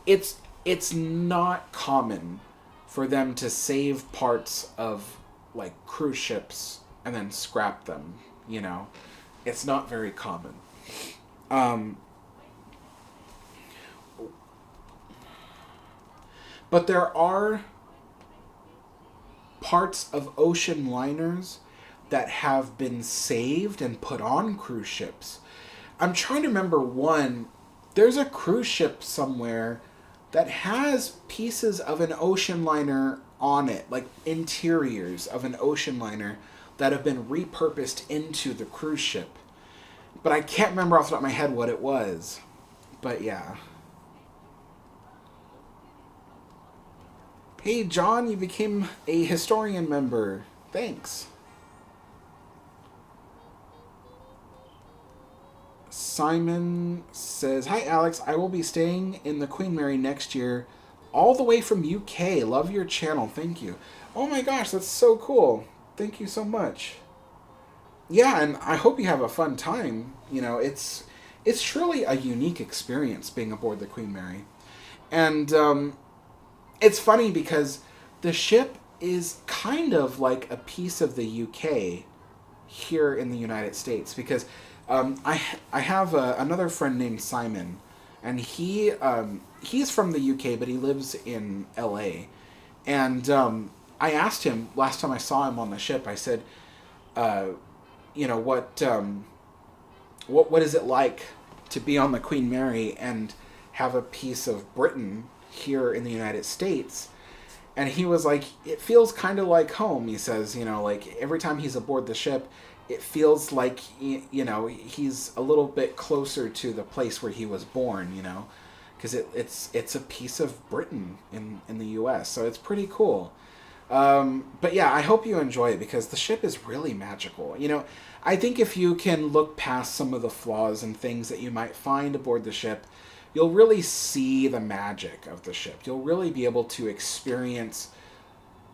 it's not common for them to save parts of like cruise ships and then scrap them, you know. It's not very common. But there are parts of ocean liners that have been saved and put on cruise ships. I'm trying to remember one. There's a cruise ship somewhere that has pieces of an ocean liner on it, like interiors of an ocean liner that have been repurposed into the cruise ship. But I can't remember off the top of my head what it was. But yeah. Hey John, you became a historian member. Thanks. Simon says, hi Alex, I will be staying in the Queen Mary next year, all the way from UK. Love your channel, thank you. Oh my gosh, that's so cool. Thank you so much. Yeah, and I hope you have a fun time. You know, it's truly a unique experience being aboard the Queen Mary. And it's funny because the ship is kind of like a piece of the UK here in the United States, because I have another friend named Simon, and he's from the UK, but he lives in LA. And I asked him last time I saw him on the ship. I said, you know, what is it like to be on the Queen Mary and have a piece of Britain here in the United States? And he was like, it feels kind of like home. He says, you know, like every time he's aboard the ship, it feels like, you know, he's a little bit closer to the place where he was born, you know, because it's a piece of Britain in the U.S., so it's pretty cool. But yeah, I hope you enjoy it because the ship is really magical. You know, I think if you can look past some of the flaws and things that you might find aboard the ship, you'll really see the magic of the ship. You'll really be able to experience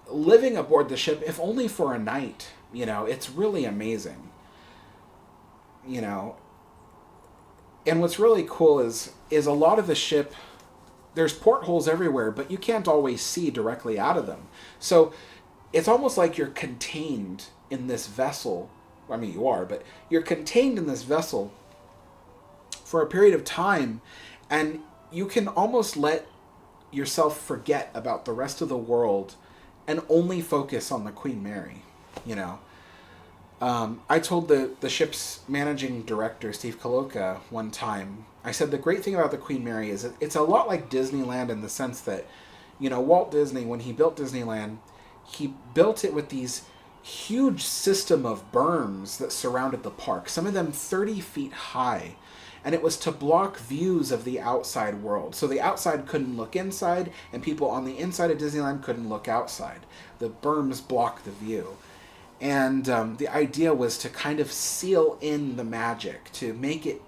living aboard the ship, if only for a night. You know, it's really amazing. You know, and what's really cool is a lot of the ship, there's portholes everywhere, but you can't always see directly out of them. So it's almost like you're contained in this vessel. I mean, you are, but you're contained in this vessel for a period of time, and you can almost let yourself forget about the rest of the world and only focus on the Queen Mary, you know. I told the ship's managing director, Steve Kaloka, one time, I said the great thing about the Queen Mary is it's a lot like Disneyland in the sense that, you know, Walt Disney, when he built Disneyland, he built it with these huge system of berms that surrounded the park, some of them 30 feet high. and it was to block views of the outside world. So the outside couldn't look inside, and people on the inside of Disneyland couldn't look outside. The berms blocked the view. And the idea was to kind of seal in the magic, to make it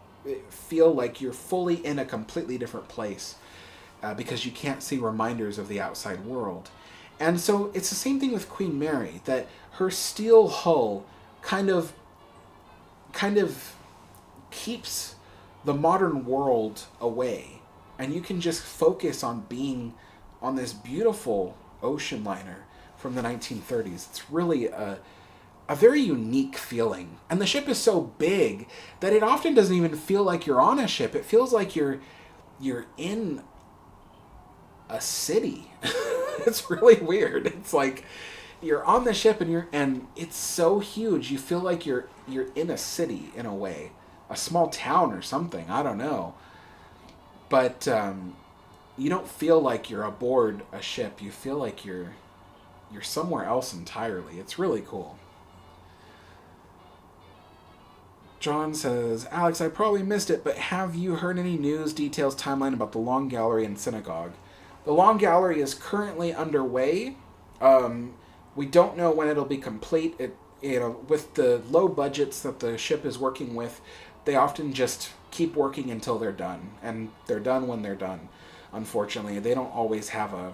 feel like you're fully in a completely different place, because you can't see reminders of the outside world. And so it's the same thing with Queen Mary, that her steel hull kind of keeps the modern world away, and you can just focus on being on this beautiful ocean liner from the 1930s. It's really a very unique feeling. And the ship is so big that it often doesn't even feel like you're on a ship. It feels like you're in a city. It's really weird. It's like you're on the ship and it's so huge. You feel like you're in a city in a way, a small town or something. I don't know, but you don't feel like you're aboard a ship. You feel like you're somewhere else entirely. It's really cool. John says, Alex, I probably missed it, but have you heard any news, details, timeline about the Long Gallery and Synagogue? The Long Gallery is currently underway. We don't know when it'll be complete. With the low budgets that the ship is working with, they often just keep working until they're done, and they're done when they're done. Unfortunately, they don't always have a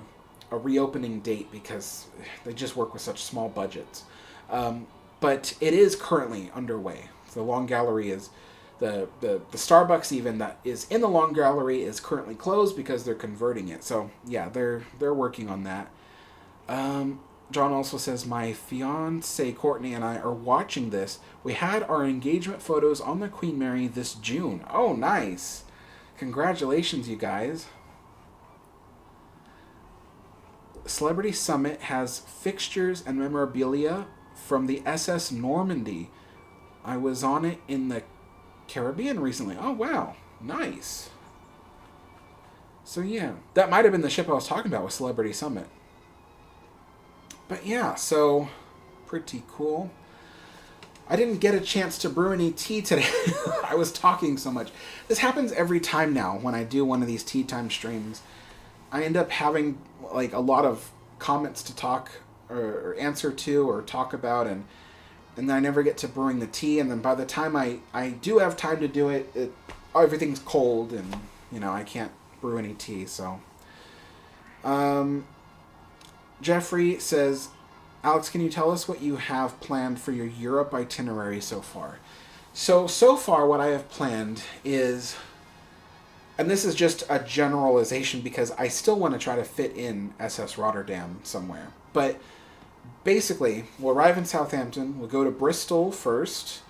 reopening date because they just work with such small budgets. But it is currently underway. The Long Gallery is the Starbucks even that is in the Long Gallery is currently closed because they're converting it. So yeah, they're working on that. John also says, my fiance Courtney and I are watching this. We had our engagement photos on the Queen Mary this June. Oh, nice. Congratulations, you guys. Celebrity Summit has fixtures and memorabilia from the SS Normandy. I was on it in the Caribbean recently. Oh, wow. Nice. So, yeah. That might have been the ship I was talking about with Celebrity Summit. But, yeah, so pretty cool. I didn't get a chance to brew any tea today. I was talking so much. This happens every time now when I do one of these tea time streams. I end up having, like, a lot of comments to talk or answer to or talk about, and then I never get to brewing the tea, and then by the time I do have time to do it, everything's cold, and, I can't brew any tea, so. Jeffrey says, Alex, can you tell us what you have planned for your Europe itinerary so far? So far what I have planned is, and this is just a generalization because I still want to try to fit in SS Rotterdam somewhere, but basically, we'll arrive in Southampton, we'll go to Bristol first,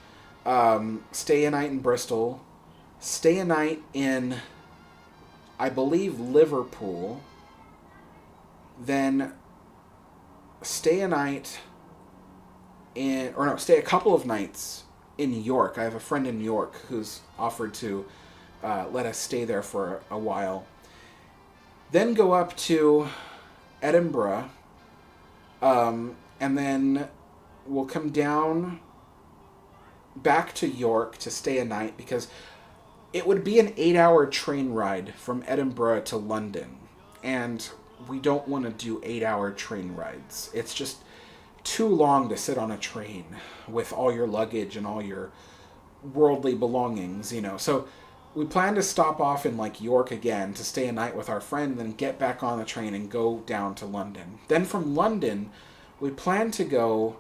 stay a night in Bristol, stay a night in, I believe, Liverpool, then stay a couple of nights in York. I have a friend in York who's offered to let us stay there for a while. Then go up to Edinburgh, and then we'll come down back to York to stay a night because it would be an 8-hour train ride from Edinburgh to London. And we don't want to do 8-hour train rides. It's just too long to sit on a train with all your luggage and all your worldly belongings, So we plan to stop off in York again to stay a night with our friend, then get back on the train and go down to London. Then from London, we plan to go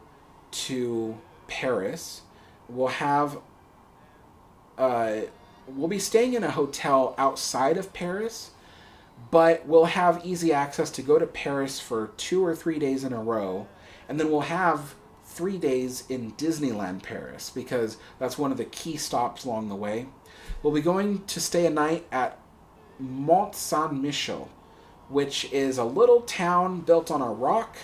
to Paris. We'll be staying in a hotel outside of Paris, but we'll have easy access to go to Paris for 2 or 3 days in a row, and then we'll have 3 days in Disneyland Paris, because that's one of the key stops along the way. We'll be going to stay a night at Mont Saint-Michel, which is a little town built on a rock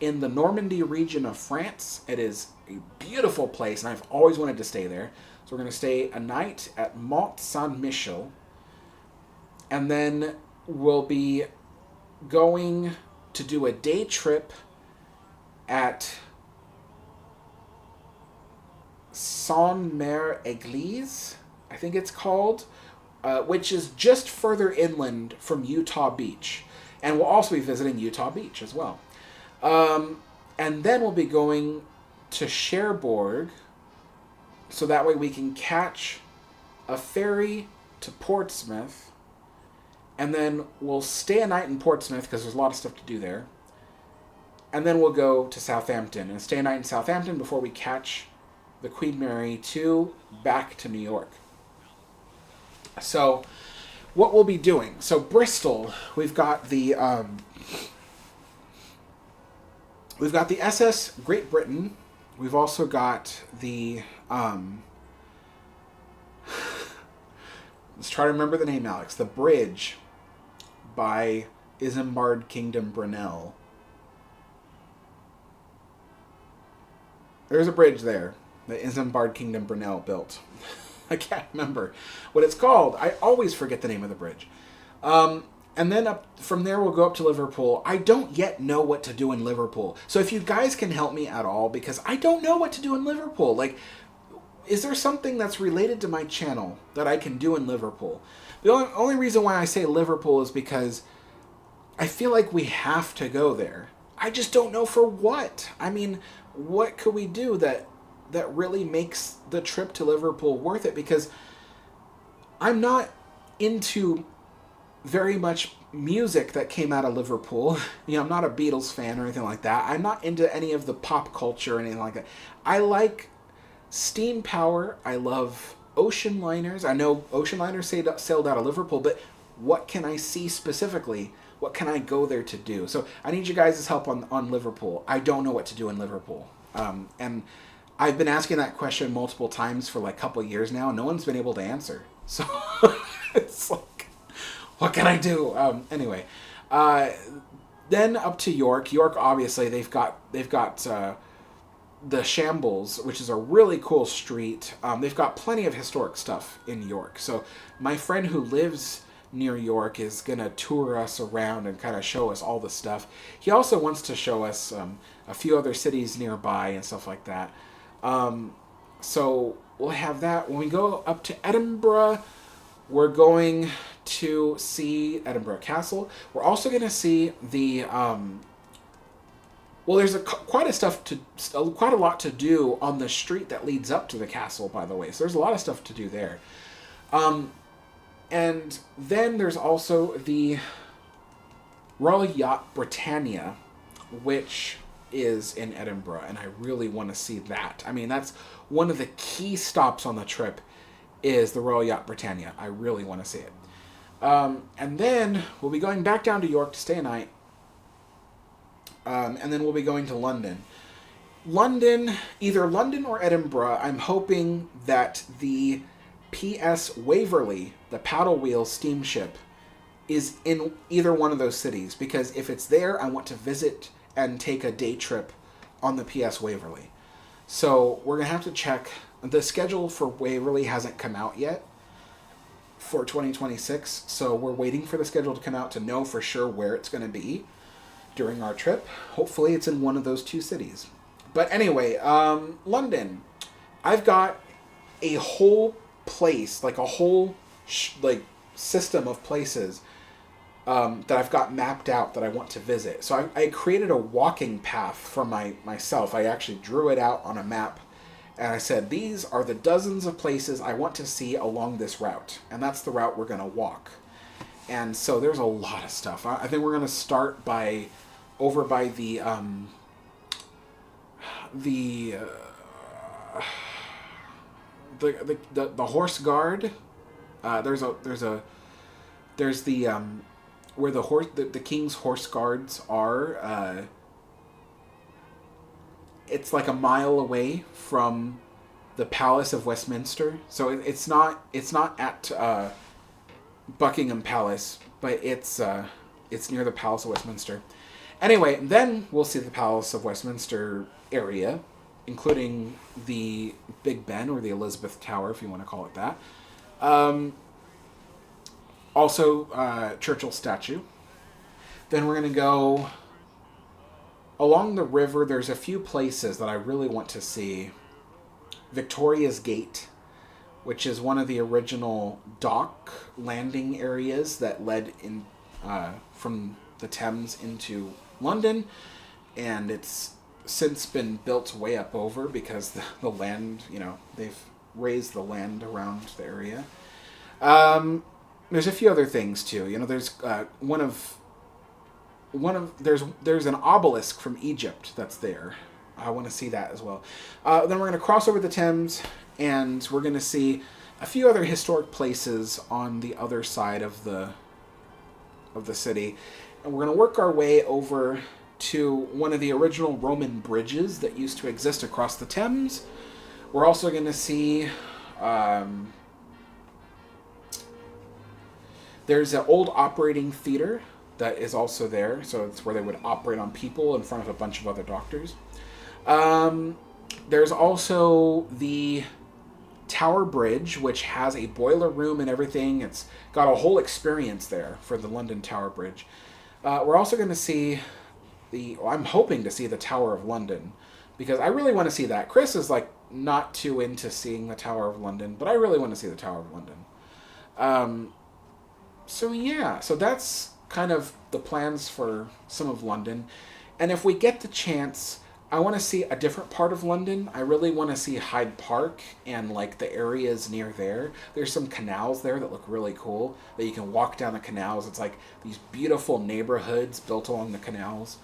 in the Normandy region of France. It is a beautiful place, and I've always wanted to stay there. So we're going to stay a night at Mont Saint-Michel, and then we'll be going to do a day trip at Saint-Mère-Église. I think it's called, which is just further inland from Utah Beach. And we'll also be visiting Utah Beach as well. And then we'll be going to Cherbourg, so that way we can catch a ferry to Portsmouth, and then we'll stay a night in Portsmouth because there's a lot of stuff to do there. And then we'll go to Southampton and stay a night in Southampton before we catch the Queen Mary back to New York. So, what we'll be doing. So, Bristol, we've got the SS Great Britain. We've also got the let's try to remember the name, Alex. The bridge by Isambard Kingdom Brunel. There's a bridge there that Isambard Kingdom Brunel built. I can't remember what it's called. I always forget the name of the bridge. And then up from there, we'll go up to Liverpool. I don't yet know what to do in Liverpool. So if you guys can help me at all, because I don't know what to do in Liverpool. Like, is there something that's related to my channel that I can do in Liverpool? The only reason why I say Liverpool is because I feel like we have to go there. I just don't know for what. I mean, what could we do that really makes the trip to Liverpool worth it? Because I'm not into very much music that came out of Liverpool. You know, I'm not a Beatles fan or anything like that. I'm not into any of the pop culture or anything like that. I like steam power. I love ocean liners. I know ocean liners sailed out of Liverpool, but what can I see specifically? What can I go there to do? So I need you guys' help on Liverpool. I don't know what to do in Liverpool. And I've been asking that question multiple times for like a couple years now. No one's been able to answer. So it's like, what can I do? Anyway, then up to York. York, obviously, they've got the Shambles, which is a really cool street. They've got plenty of historic stuff in York. So my friend who lives near York is gonna tour us around and kind of show us all the stuff. He also wants to show us a few other cities nearby and stuff like that. So we'll have that. When we go up to Edinburgh, we're going to see Edinburgh Castle. We're also going to see the well, there's quite a lot to do on the street that leads up to the castle, by the way. So there's a lot of stuff to do there. And then there's also the Royal Yacht Britannia, which is in Edinburgh, and I really want to see that. I mean, that's one of the key stops on the trip is the Royal Yacht Britannia. I really want to see it. And then we'll be going back down to York to stay a night. And then we'll be going to London. Either London or Edinburgh. I'm hoping that the PS Waverley, the paddle wheel steamship, is in either one of those cities. Because if it's there, I want to visit and take a day trip on the PS Waverley. So we're going to have to check. The schedule for Waverley hasn't come out yet for 2026. So we're waiting for the schedule to come out to know for sure where it's going to be during our trip. Hopefully it's in one of those two cities. But anyway, London. I've got a whole place, like a whole system of places that I've got mapped out that I want to visit. So I created a walking path for myself. I actually drew it out on a map, and I said, these are the dozens of places I want to see along this route. And that's the route we're going to walk. And so there's a lot of stuff. I think we're going to start over by the horse guard. There's the where the king's horse guards are. It's like a mile away from the Palace of Westminster. So it's not at Buckingham Palace, but it's near the Palace of Westminster. Anyway, then we'll see the Palace of Westminster area, including the Big Ben, or the Elizabeth Tower, if you want to call it that. Also, Churchill statue. Then we're going to go along the river. There's a few places that I really want to see. Victoria's Gate, which is one of the original dock landing areas that led in from the Thames into London, and it's since been built way up over because the land, they've raised the land around the area. There's a few other things too. There's there's an obelisk from Egypt that's there. I want to see that as well. Then we're going to cross over the Thames, and we're going to see a few other historic places on the other side of the city, and we're going to work our way over to one of the original Roman bridges that used to exist across the Thames. We're also going to see there's an old operating theater that is also there, so it's where they would operate on people in front of a bunch of other doctors. There's also the Tower Bridge, which has a boiler room and everything. It's got a whole experience there for the London Tower Bridge. We're also going to see I'm hoping to see the Tower of London, because I really want to see that. Chris is not too into seeing the Tower of London, but I really want to see the Tower of London. So that's kind of the plans for some of London. And if we get the chance, I want to see a different part of London. I really want to see Hyde Park and the areas near there. There's some canals there that look really cool, that you can walk down the canals. It's these beautiful neighborhoods built along the canals.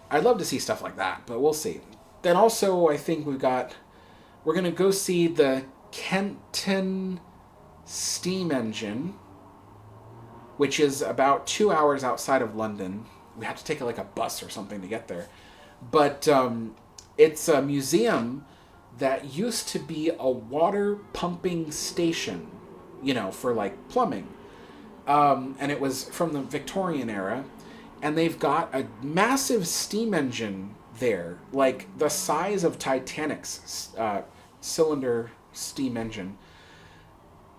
I'd love to see stuff like that, but we'll see. Then also, I think we're going to go see the Kenton steam engine, which is about 2 hours outside of London. We have to take a bus or something to get there. But it's a museum that used to be a water pumping station, for plumbing. And it was from the Victorian era. And they've got a massive steam engine there, the size of Titanic's cylinder steam engine.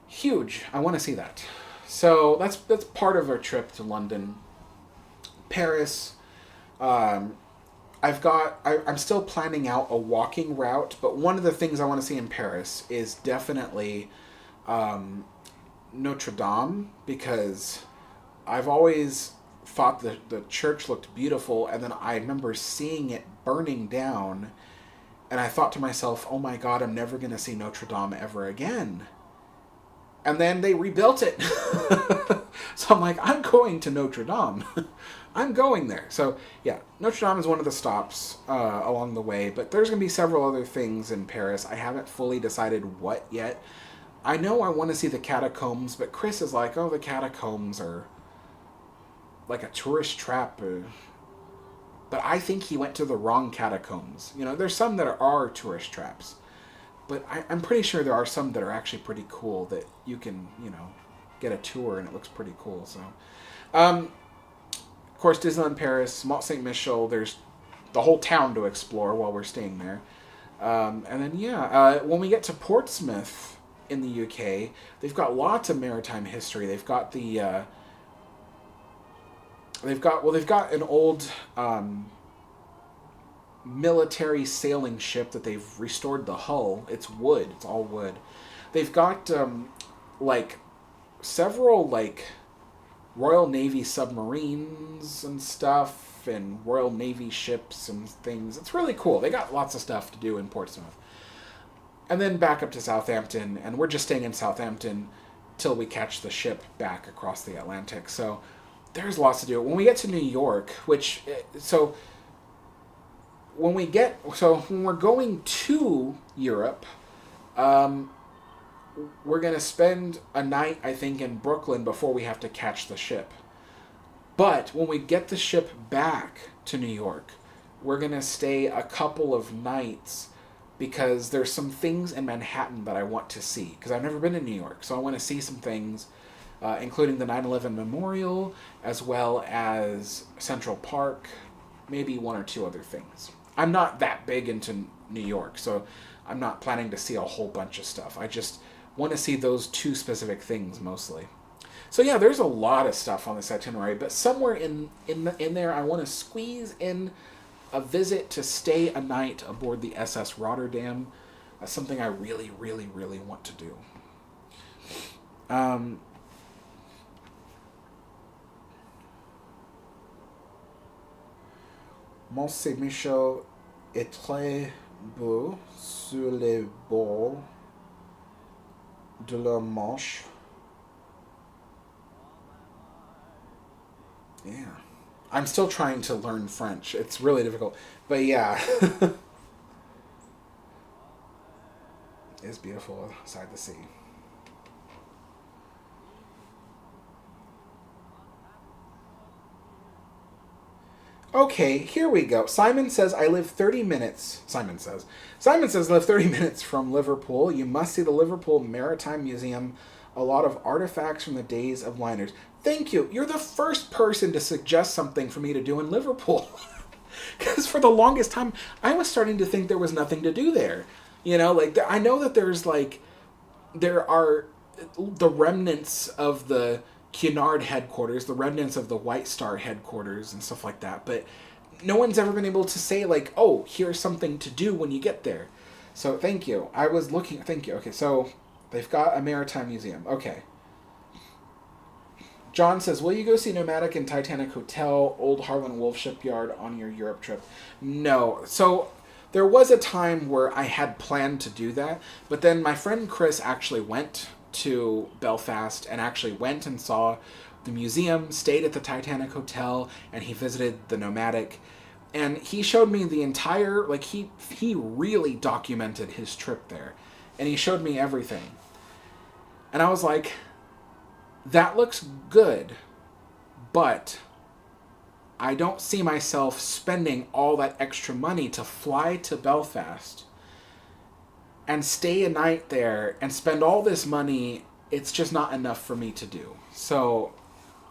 Huge. I want to see that. So that's part of our trip to London. Paris. I'm still planning out a walking route, but one of the things I want to see in Paris is definitely Notre Dame, because I've always thought the church looked beautiful, and then I remember seeing it burning down, and I thought to myself, oh my god, I'm never going to see Notre Dame ever again. And then they rebuilt it. So I'm I'm going to Notre Dame. I'm going there. So, yeah, Notre Dame is one of the stops along the way. But there's going to be several other things in Paris. I haven't fully decided what yet. I know I want to see the catacombs, but Chris is oh, the catacombs are a tourist trap. But I think he went to the wrong catacombs. There's some that are tourist traps. But I'm pretty sure there are some that are actually pretty cool that you can, get a tour and it looks pretty cool. So, of course, Disneyland Paris, Mont Saint-Michel, there's the whole town to explore while we're staying there. And then, when we get to Portsmouth in the UK, they've got lots of maritime history. They've got they've got an old military sailing ship that they've restored the hull. It's wood. It's all wood. They've got several Royal Navy submarines and stuff, and Royal Navy ships and things. It's really cool. They got lots of stuff to do in Portsmouth. And then back up to Southampton, and we're just staying in Southampton till we catch the ship back across the Atlantic. So there's lots to do. When we get to New York, when we're going to Europe, we're going to spend a night, I think, in Brooklyn before we have to catch the ship. But when we get the ship back to New York, we're going to stay a couple of nights, because there's some things in Manhattan that I want to see, because I've never been to New York. So I want to see some things, including the 9/11 Memorial, as well as Central Park, maybe one or two other things. I'm not that big into New York, so I'm not planning to see a whole bunch of stuff. I just want to see those two specific things mostly. So yeah, there's a lot of stuff on this itinerary, but somewhere in there I want to squeeze in a visit to stay a night aboard the SS Rotterdam. That's something I really, really, really want to do. Um, Mont Saint-Michel est très beau sur les bords de la Manche. Yeah. I'm still trying to learn French. It's really difficult. But yeah. It's beautiful beside the sea. Okay, here we go. Simon says, I live 30 minutes. Simon says, live 30 minutes from Liverpool. You must see the Liverpool Maritime Museum. A lot of artifacts from the days of liners. Thank you. You're the first person to suggest something for me to do in Liverpool. Because for the longest time, I was starting to think there was nothing to do there. You know, like, I know that there are the remnants of the Cunard headquarters, the remnants of the White Star headquarters and stuff like that, but no one's ever been able to say, like, oh, here's something to do when you get there. So thank you. I was looking, thank you. Okay, so they've got a maritime museum. Okay. John says, will you go see Nomadic and Titanic Hotel, Old Harlan Wolff Shipyard on your Europe trip? No. So there was a time where I had planned to do that, but then my friend Chris actually went to Belfast and actually went and saw the museum, stayed at the Titanic Hotel, and he visited the Nomadic. And he showed me the entire, like, he really documented his trip there. And he showed me everything. And I was like, that looks good, but I don't see myself spending all that extra money to fly to Belfast and stay a night there and spend all this money. It's just not enough for me to do. So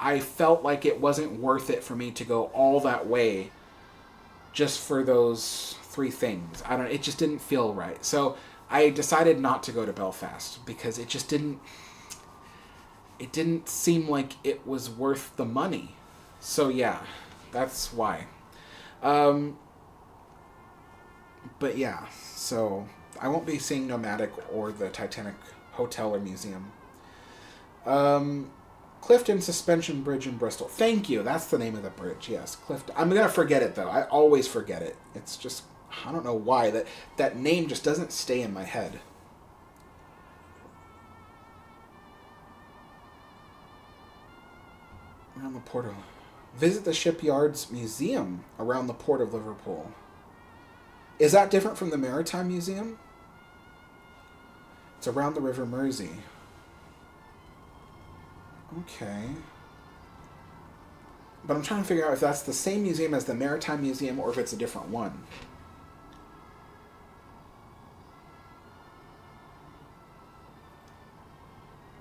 I felt like it wasn't worth it for me to go all that way just for those three things. It just didn't feel right. So I decided not to go to Belfast because it just didn't seem like it was worth the money. So yeah, that's why. But yeah, so I won't be seeing Nomadic or the Titanic Hotel or Museum. Clifton Suspension Bridge in Bristol. Thank you. That's the name of the bridge. Yes, Clifton. I'm going to forget it, though. I always forget it. It's just, I don't know why. That name just doesn't stay in my head. Around the port of... Visit the shipyard's museum around the port of Liverpool. Is that different from the Maritime Museum? It's around the River Mersey. Okay. But I'm trying to figure out if that's the same museum as the Maritime Museum or if it's a different one.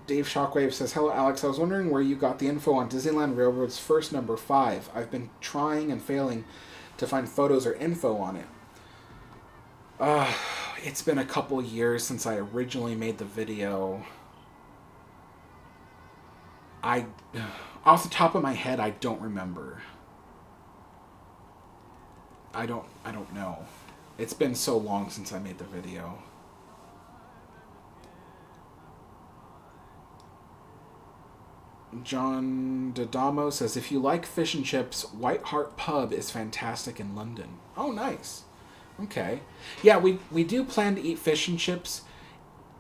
Dave Shockwave says, hello, Alex. I was wondering where you got the info on Disneyland Railroad's first number 5. I've been trying and failing to find photos or info on it. It's been a couple years since I originally made the video. Off the top of my head, I don't remember. I don't know. It's been so long since I made the video. John Dodamo says, if you like fish and chips, White Hart Pub is fantastic in London. Oh, nice. Okay. Yeah, we do plan to eat fish and chips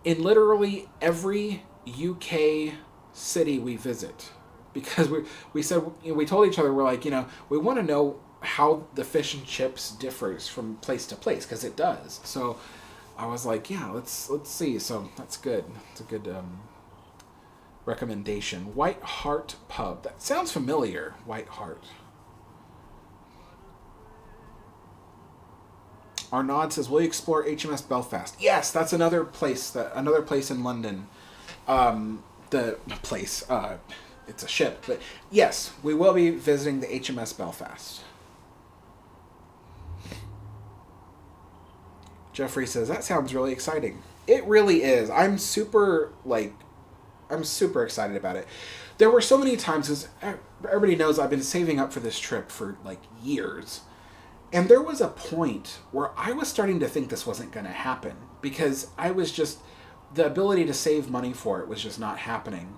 in literally every UK city we visit. Because we said, we told each other, we're like, we want to know how the fish and chips differs from place to place, because it does. So I was like, yeah, let's see. So that's good. It's a good recommendation. White Hart Pub. That sounds familiar. White Hart. Arnaud says, will you explore HMS Belfast? Yes, that's another place in London. The place, it's a ship, but yes, we will be visiting the HMS Belfast. Jeffrey says, that sounds really exciting. It really is. I'm super excited about it. There were so many times, because everybody knows I've been saving up for this trip for years. And there was a point where I was starting to think this wasn't going to happen, because I was just the ability to save money for it was just not happening.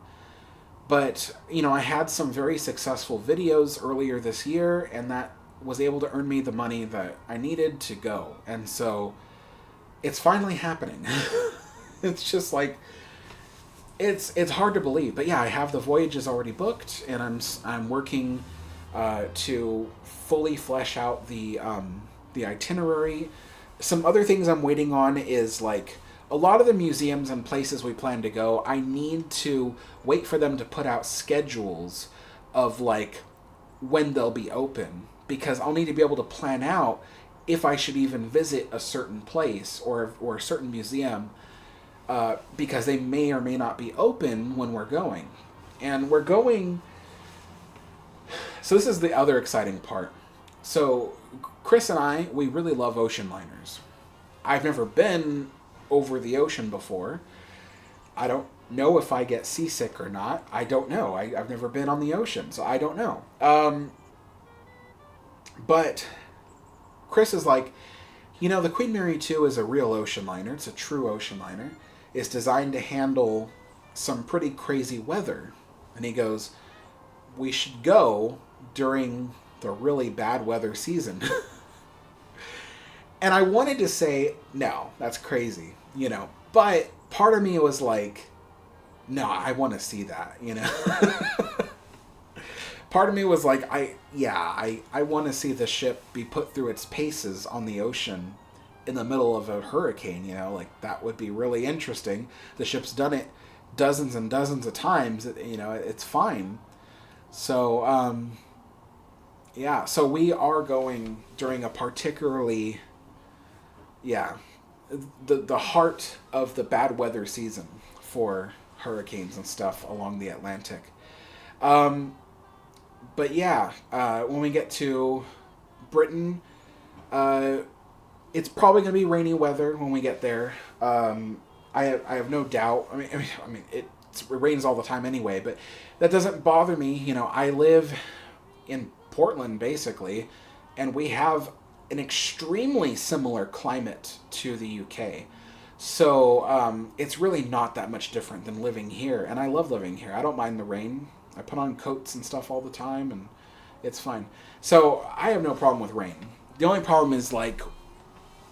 But, I had some very successful videos earlier this year, and that was able to earn me the money that I needed to go. And so it's finally happening. It's just like, it's hard to believe. But yeah, I have the voyages already booked, and I'm working to fully flesh out the itinerary. Some other things I'm waiting on is like a lot of the museums and places we plan to go. I need to wait for them to put out schedules of like when they'll be open, because I'll need to be able to plan out if I should even visit a certain place or a certain museum, because they may or may not be open when we're going. And we're going... So this is the other exciting part. So Chris and I, we really love ocean liners. I've never been over the ocean before. I don't know if I get seasick or not. I don't know. I've never been on the ocean, so I don't know. But Chris is like, the Queen Mary 2 is a real ocean liner. It's a true ocean liner. It's designed to handle some pretty crazy weather. And he goes, we should go during the really bad weather season. And I wanted to say, no, that's crazy, But part of me was like, no, I want to see that, Part of me was like, I want to see the ship be put through its paces on the ocean in the middle of a hurricane, like that would be really interesting. The ship's done it dozens and dozens of times, it's fine. So, so we are going during a particularly, the heart of the bad weather season for hurricanes and stuff along the Atlantic. But when we get to Britain, it's probably going to be rainy weather when we get there. I have no doubt. I mean, it rains all the time anyway, but that doesn't bother me. I live in Portland basically, and we have an extremely similar climate to the UK. So it's really not that much different than living here, and I love living here. I don't mind the rain. I put on coats and stuff all the time, and it's fine. So I have no problem with rain. The only problem is like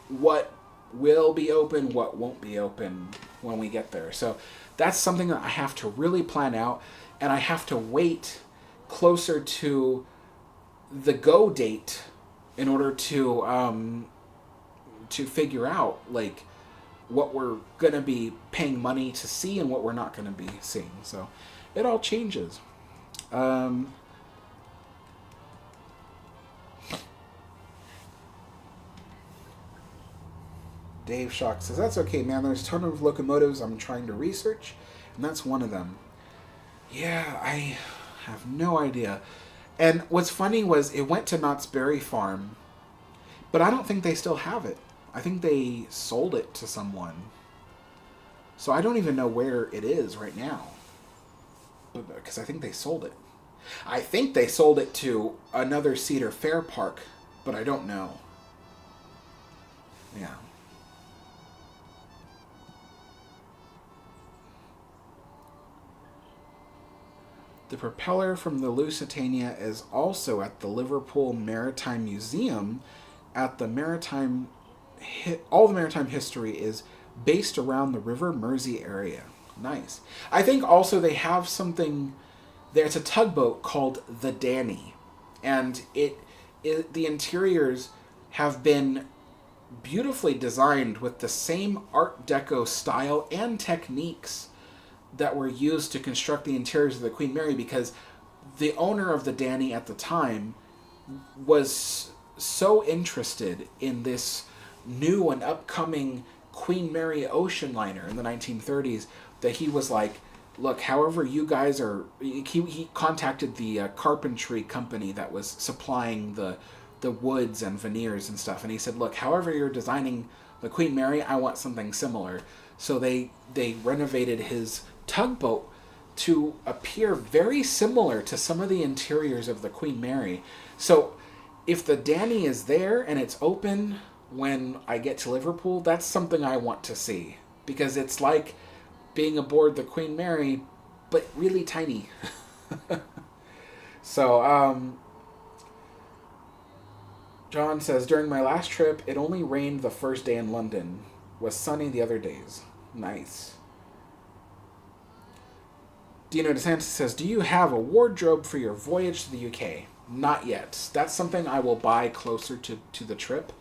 what will be open, what won't be open when we get there. So that's something that I have to really plan out, and I have to wait closer to the go date in order to figure out like what we're gonna be paying money to see and what we're not gonna be seeing. So it all changes. Dave Shock says, that's okay, man. There's a ton of locomotives I'm trying to research, and that's one of them. Yeah, I have no idea. And what's funny was it went to Knott's Berry Farm, but I don't think they still have it. I think they sold it to someone. So I don't even know where it is right now, because I think they sold it. I think they sold it to another Cedar Fair park, but I don't know. Yeah. The propeller from the Lusitania is also at the Liverpool Maritime Museum. At the Maritime, all the maritime history is based around the River Mersey area. Nice. I think also they have something. There's a tugboat called the Danny, and the interiors have been beautifully designed with the same Art Deco style and techniques that were used to construct the interiors of the Queen Mary, because the owner of the Danny at the time was so interested in this new and upcoming Queen Mary ocean liner in the 1930s that he was like, look, however you guys are... He contacted the carpentry company that was supplying the woods and veneers and stuff, and he said, look, however you're designing the Queen Mary, I want something similar. So they renovated his tugboat to appear very similar to some of the interiors of the Queen Mary. So if the Danny is there and it's open when I get to Liverpool, that's something I want to see, because it's like being aboard the Queen Mary, but really tiny. So, John says, during my last trip, it only rained the first day in London. Was sunny the other days. Nice. Dino DeSantis says, do you have a wardrobe for your voyage to the UK? Not yet. That's something I will buy closer to the trip.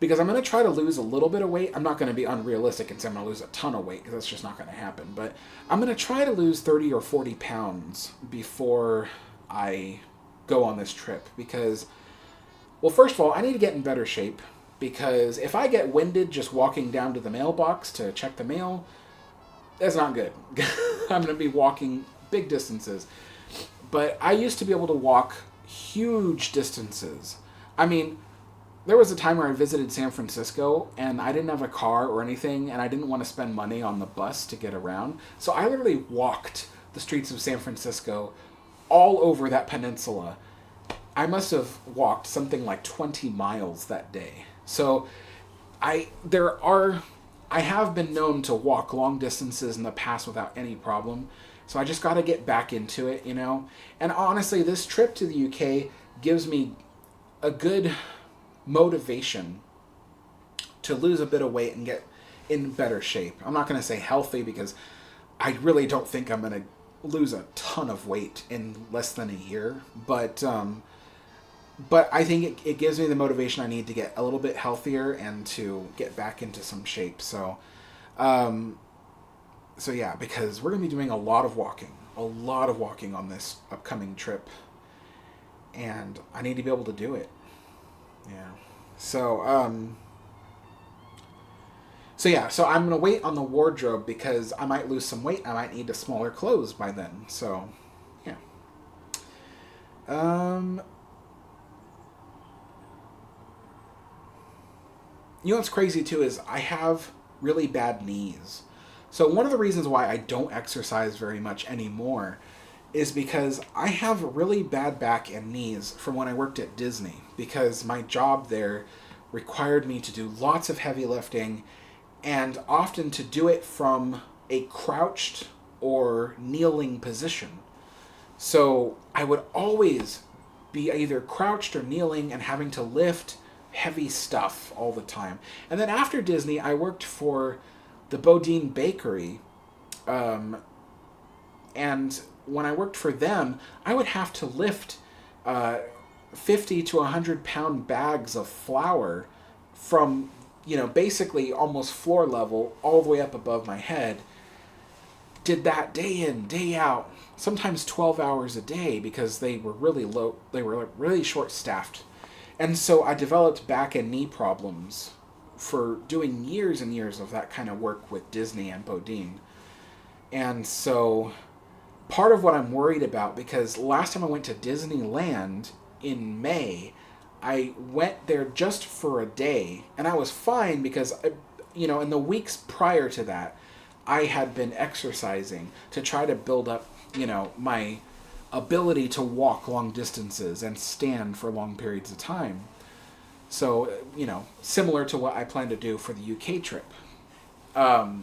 Because I'm going to try to lose a little bit of weight. I'm not going to be unrealistic and say I'm going to lose a ton of weight, because that's just not going to happen. But I'm going to try to lose 30 or 40 pounds before I go on this trip. Because, well, first of all, I need to get in better shape. Because if I get winded just walking down to the mailbox to check the mail, that's not good. I'm going to be walking big distances. But I used to be able to walk huge distances. I mean, there was a time where I visited San Francisco and I didn't have a car or anything, and I didn't want to spend money on the bus to get around. So I literally walked the streets of San Francisco all over that peninsula. I must have walked something like 20 miles that day. So I have been known to walk long distances in the past without any problem. So I just got to get back into it, you know. And honestly, this trip to the UK gives me a good motivation to lose a bit of weight and get in better shape. I'm not going to say healthy, because I really don't think I'm going to lose a ton of weight in less than a year. But I think it gives me the motivation I need to get a little bit healthier and to get back into some shape. So yeah, because we're going to be doing a lot of walking on this upcoming trip. And I need to be able to do it. Yeah. So I'm going to wait on the wardrobe because I might lose some weight. I might need smaller clothes by then. So, yeah. You know what's crazy too is I have really bad knees. So one of the reasons why I don't exercise very much anymore is because I have really bad back and knees from when I worked at Disney, because my job there required me to do lots of heavy lifting, and often to do it from a crouched or kneeling position. So I would always be either crouched or kneeling and having to lift heavy stuff all the time. And then after Disney, I worked for the Bodine Bakery, and when I worked for them, I would have to lift 50 to 100 pound bags of flour from, basically almost floor level all the way up above my head. Did that day in, day out, sometimes 12 hours a day, because they were really low, they were really short staffed. And so I developed back and knee problems for doing years and years of that kind of work with Disney and Bodine. And so part of what I'm worried about, because last time I went to Disneyland in May, I went there just for a day, and I was fine because, in the weeks prior to that, I had been exercising to try to build up, my ability to walk long distances and stand for long periods of time. So, similar to what I plan to do for the UK trip. But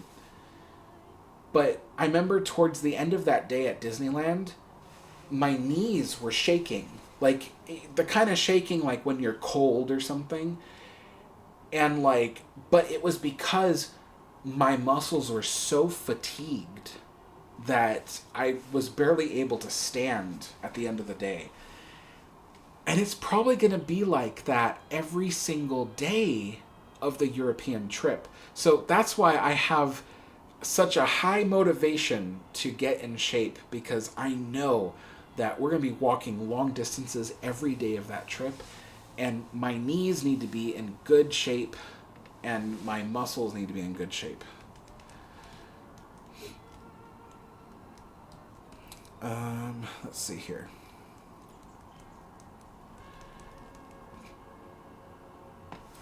I remember towards the end of that day at Disneyland, my knees were shaking. Like, the kind of shaking like when you're cold or something. And but it was because my muscles were so fatigued that I was barely able to stand at the end of the day. And it's probably going to be like that every single day of the European trip. So that's why I have such a high motivation to get in shape, because I know that we're going to be walking long distances every day of that trip, and my knees need to be in good shape and my muscles need to be in good shape. Let's see here.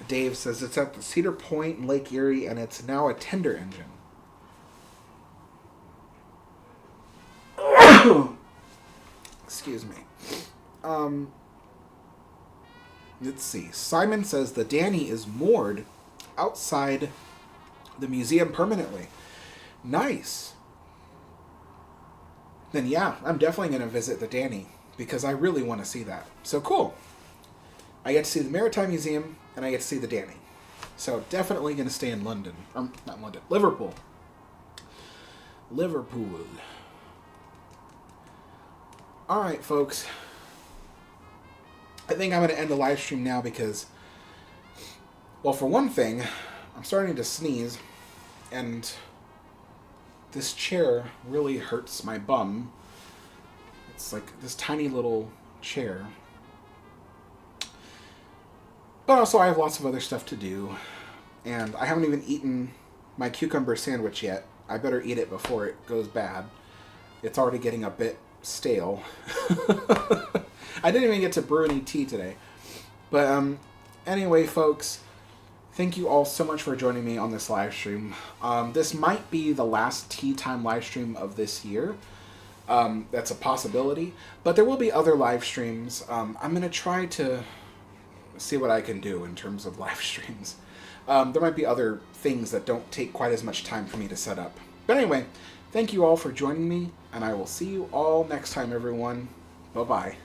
Dave says it's at the Cedar Point in Lake Erie, and it's now a tender engine. Excuse me. Let's see. Simon says the Danny is moored outside the museum permanently. Nice. Then yeah, I'm definitely going to visit the Danny because I really want to see that. So cool. I get to see the Maritime Museum and I get to see the Danny. So definitely going to stay in London. Or not London, Liverpool. Liverpool. Alright, folks. I think I'm going to end the live stream now because, well, for one thing, I'm starting to sneeze, and this chair really hurts my bum. It's like this tiny little chair. But also I have lots of other stuff to do, and I haven't even eaten my cucumber sandwich yet. I better eat it before it goes bad. It's already getting a bit stale. I didn't even get to brew any tea today. But anyway, folks, thank you all so much for joining me on this live stream. This might be the last tea time live stream of this year. That's a possibility. But there will be other live streams. I'm going to try to see what I can do in terms of live streams. There might be other things that don't take quite as much time for me to set up. But anyway, thank you all for joining me, and I will see you all next time, everyone. Bye-bye.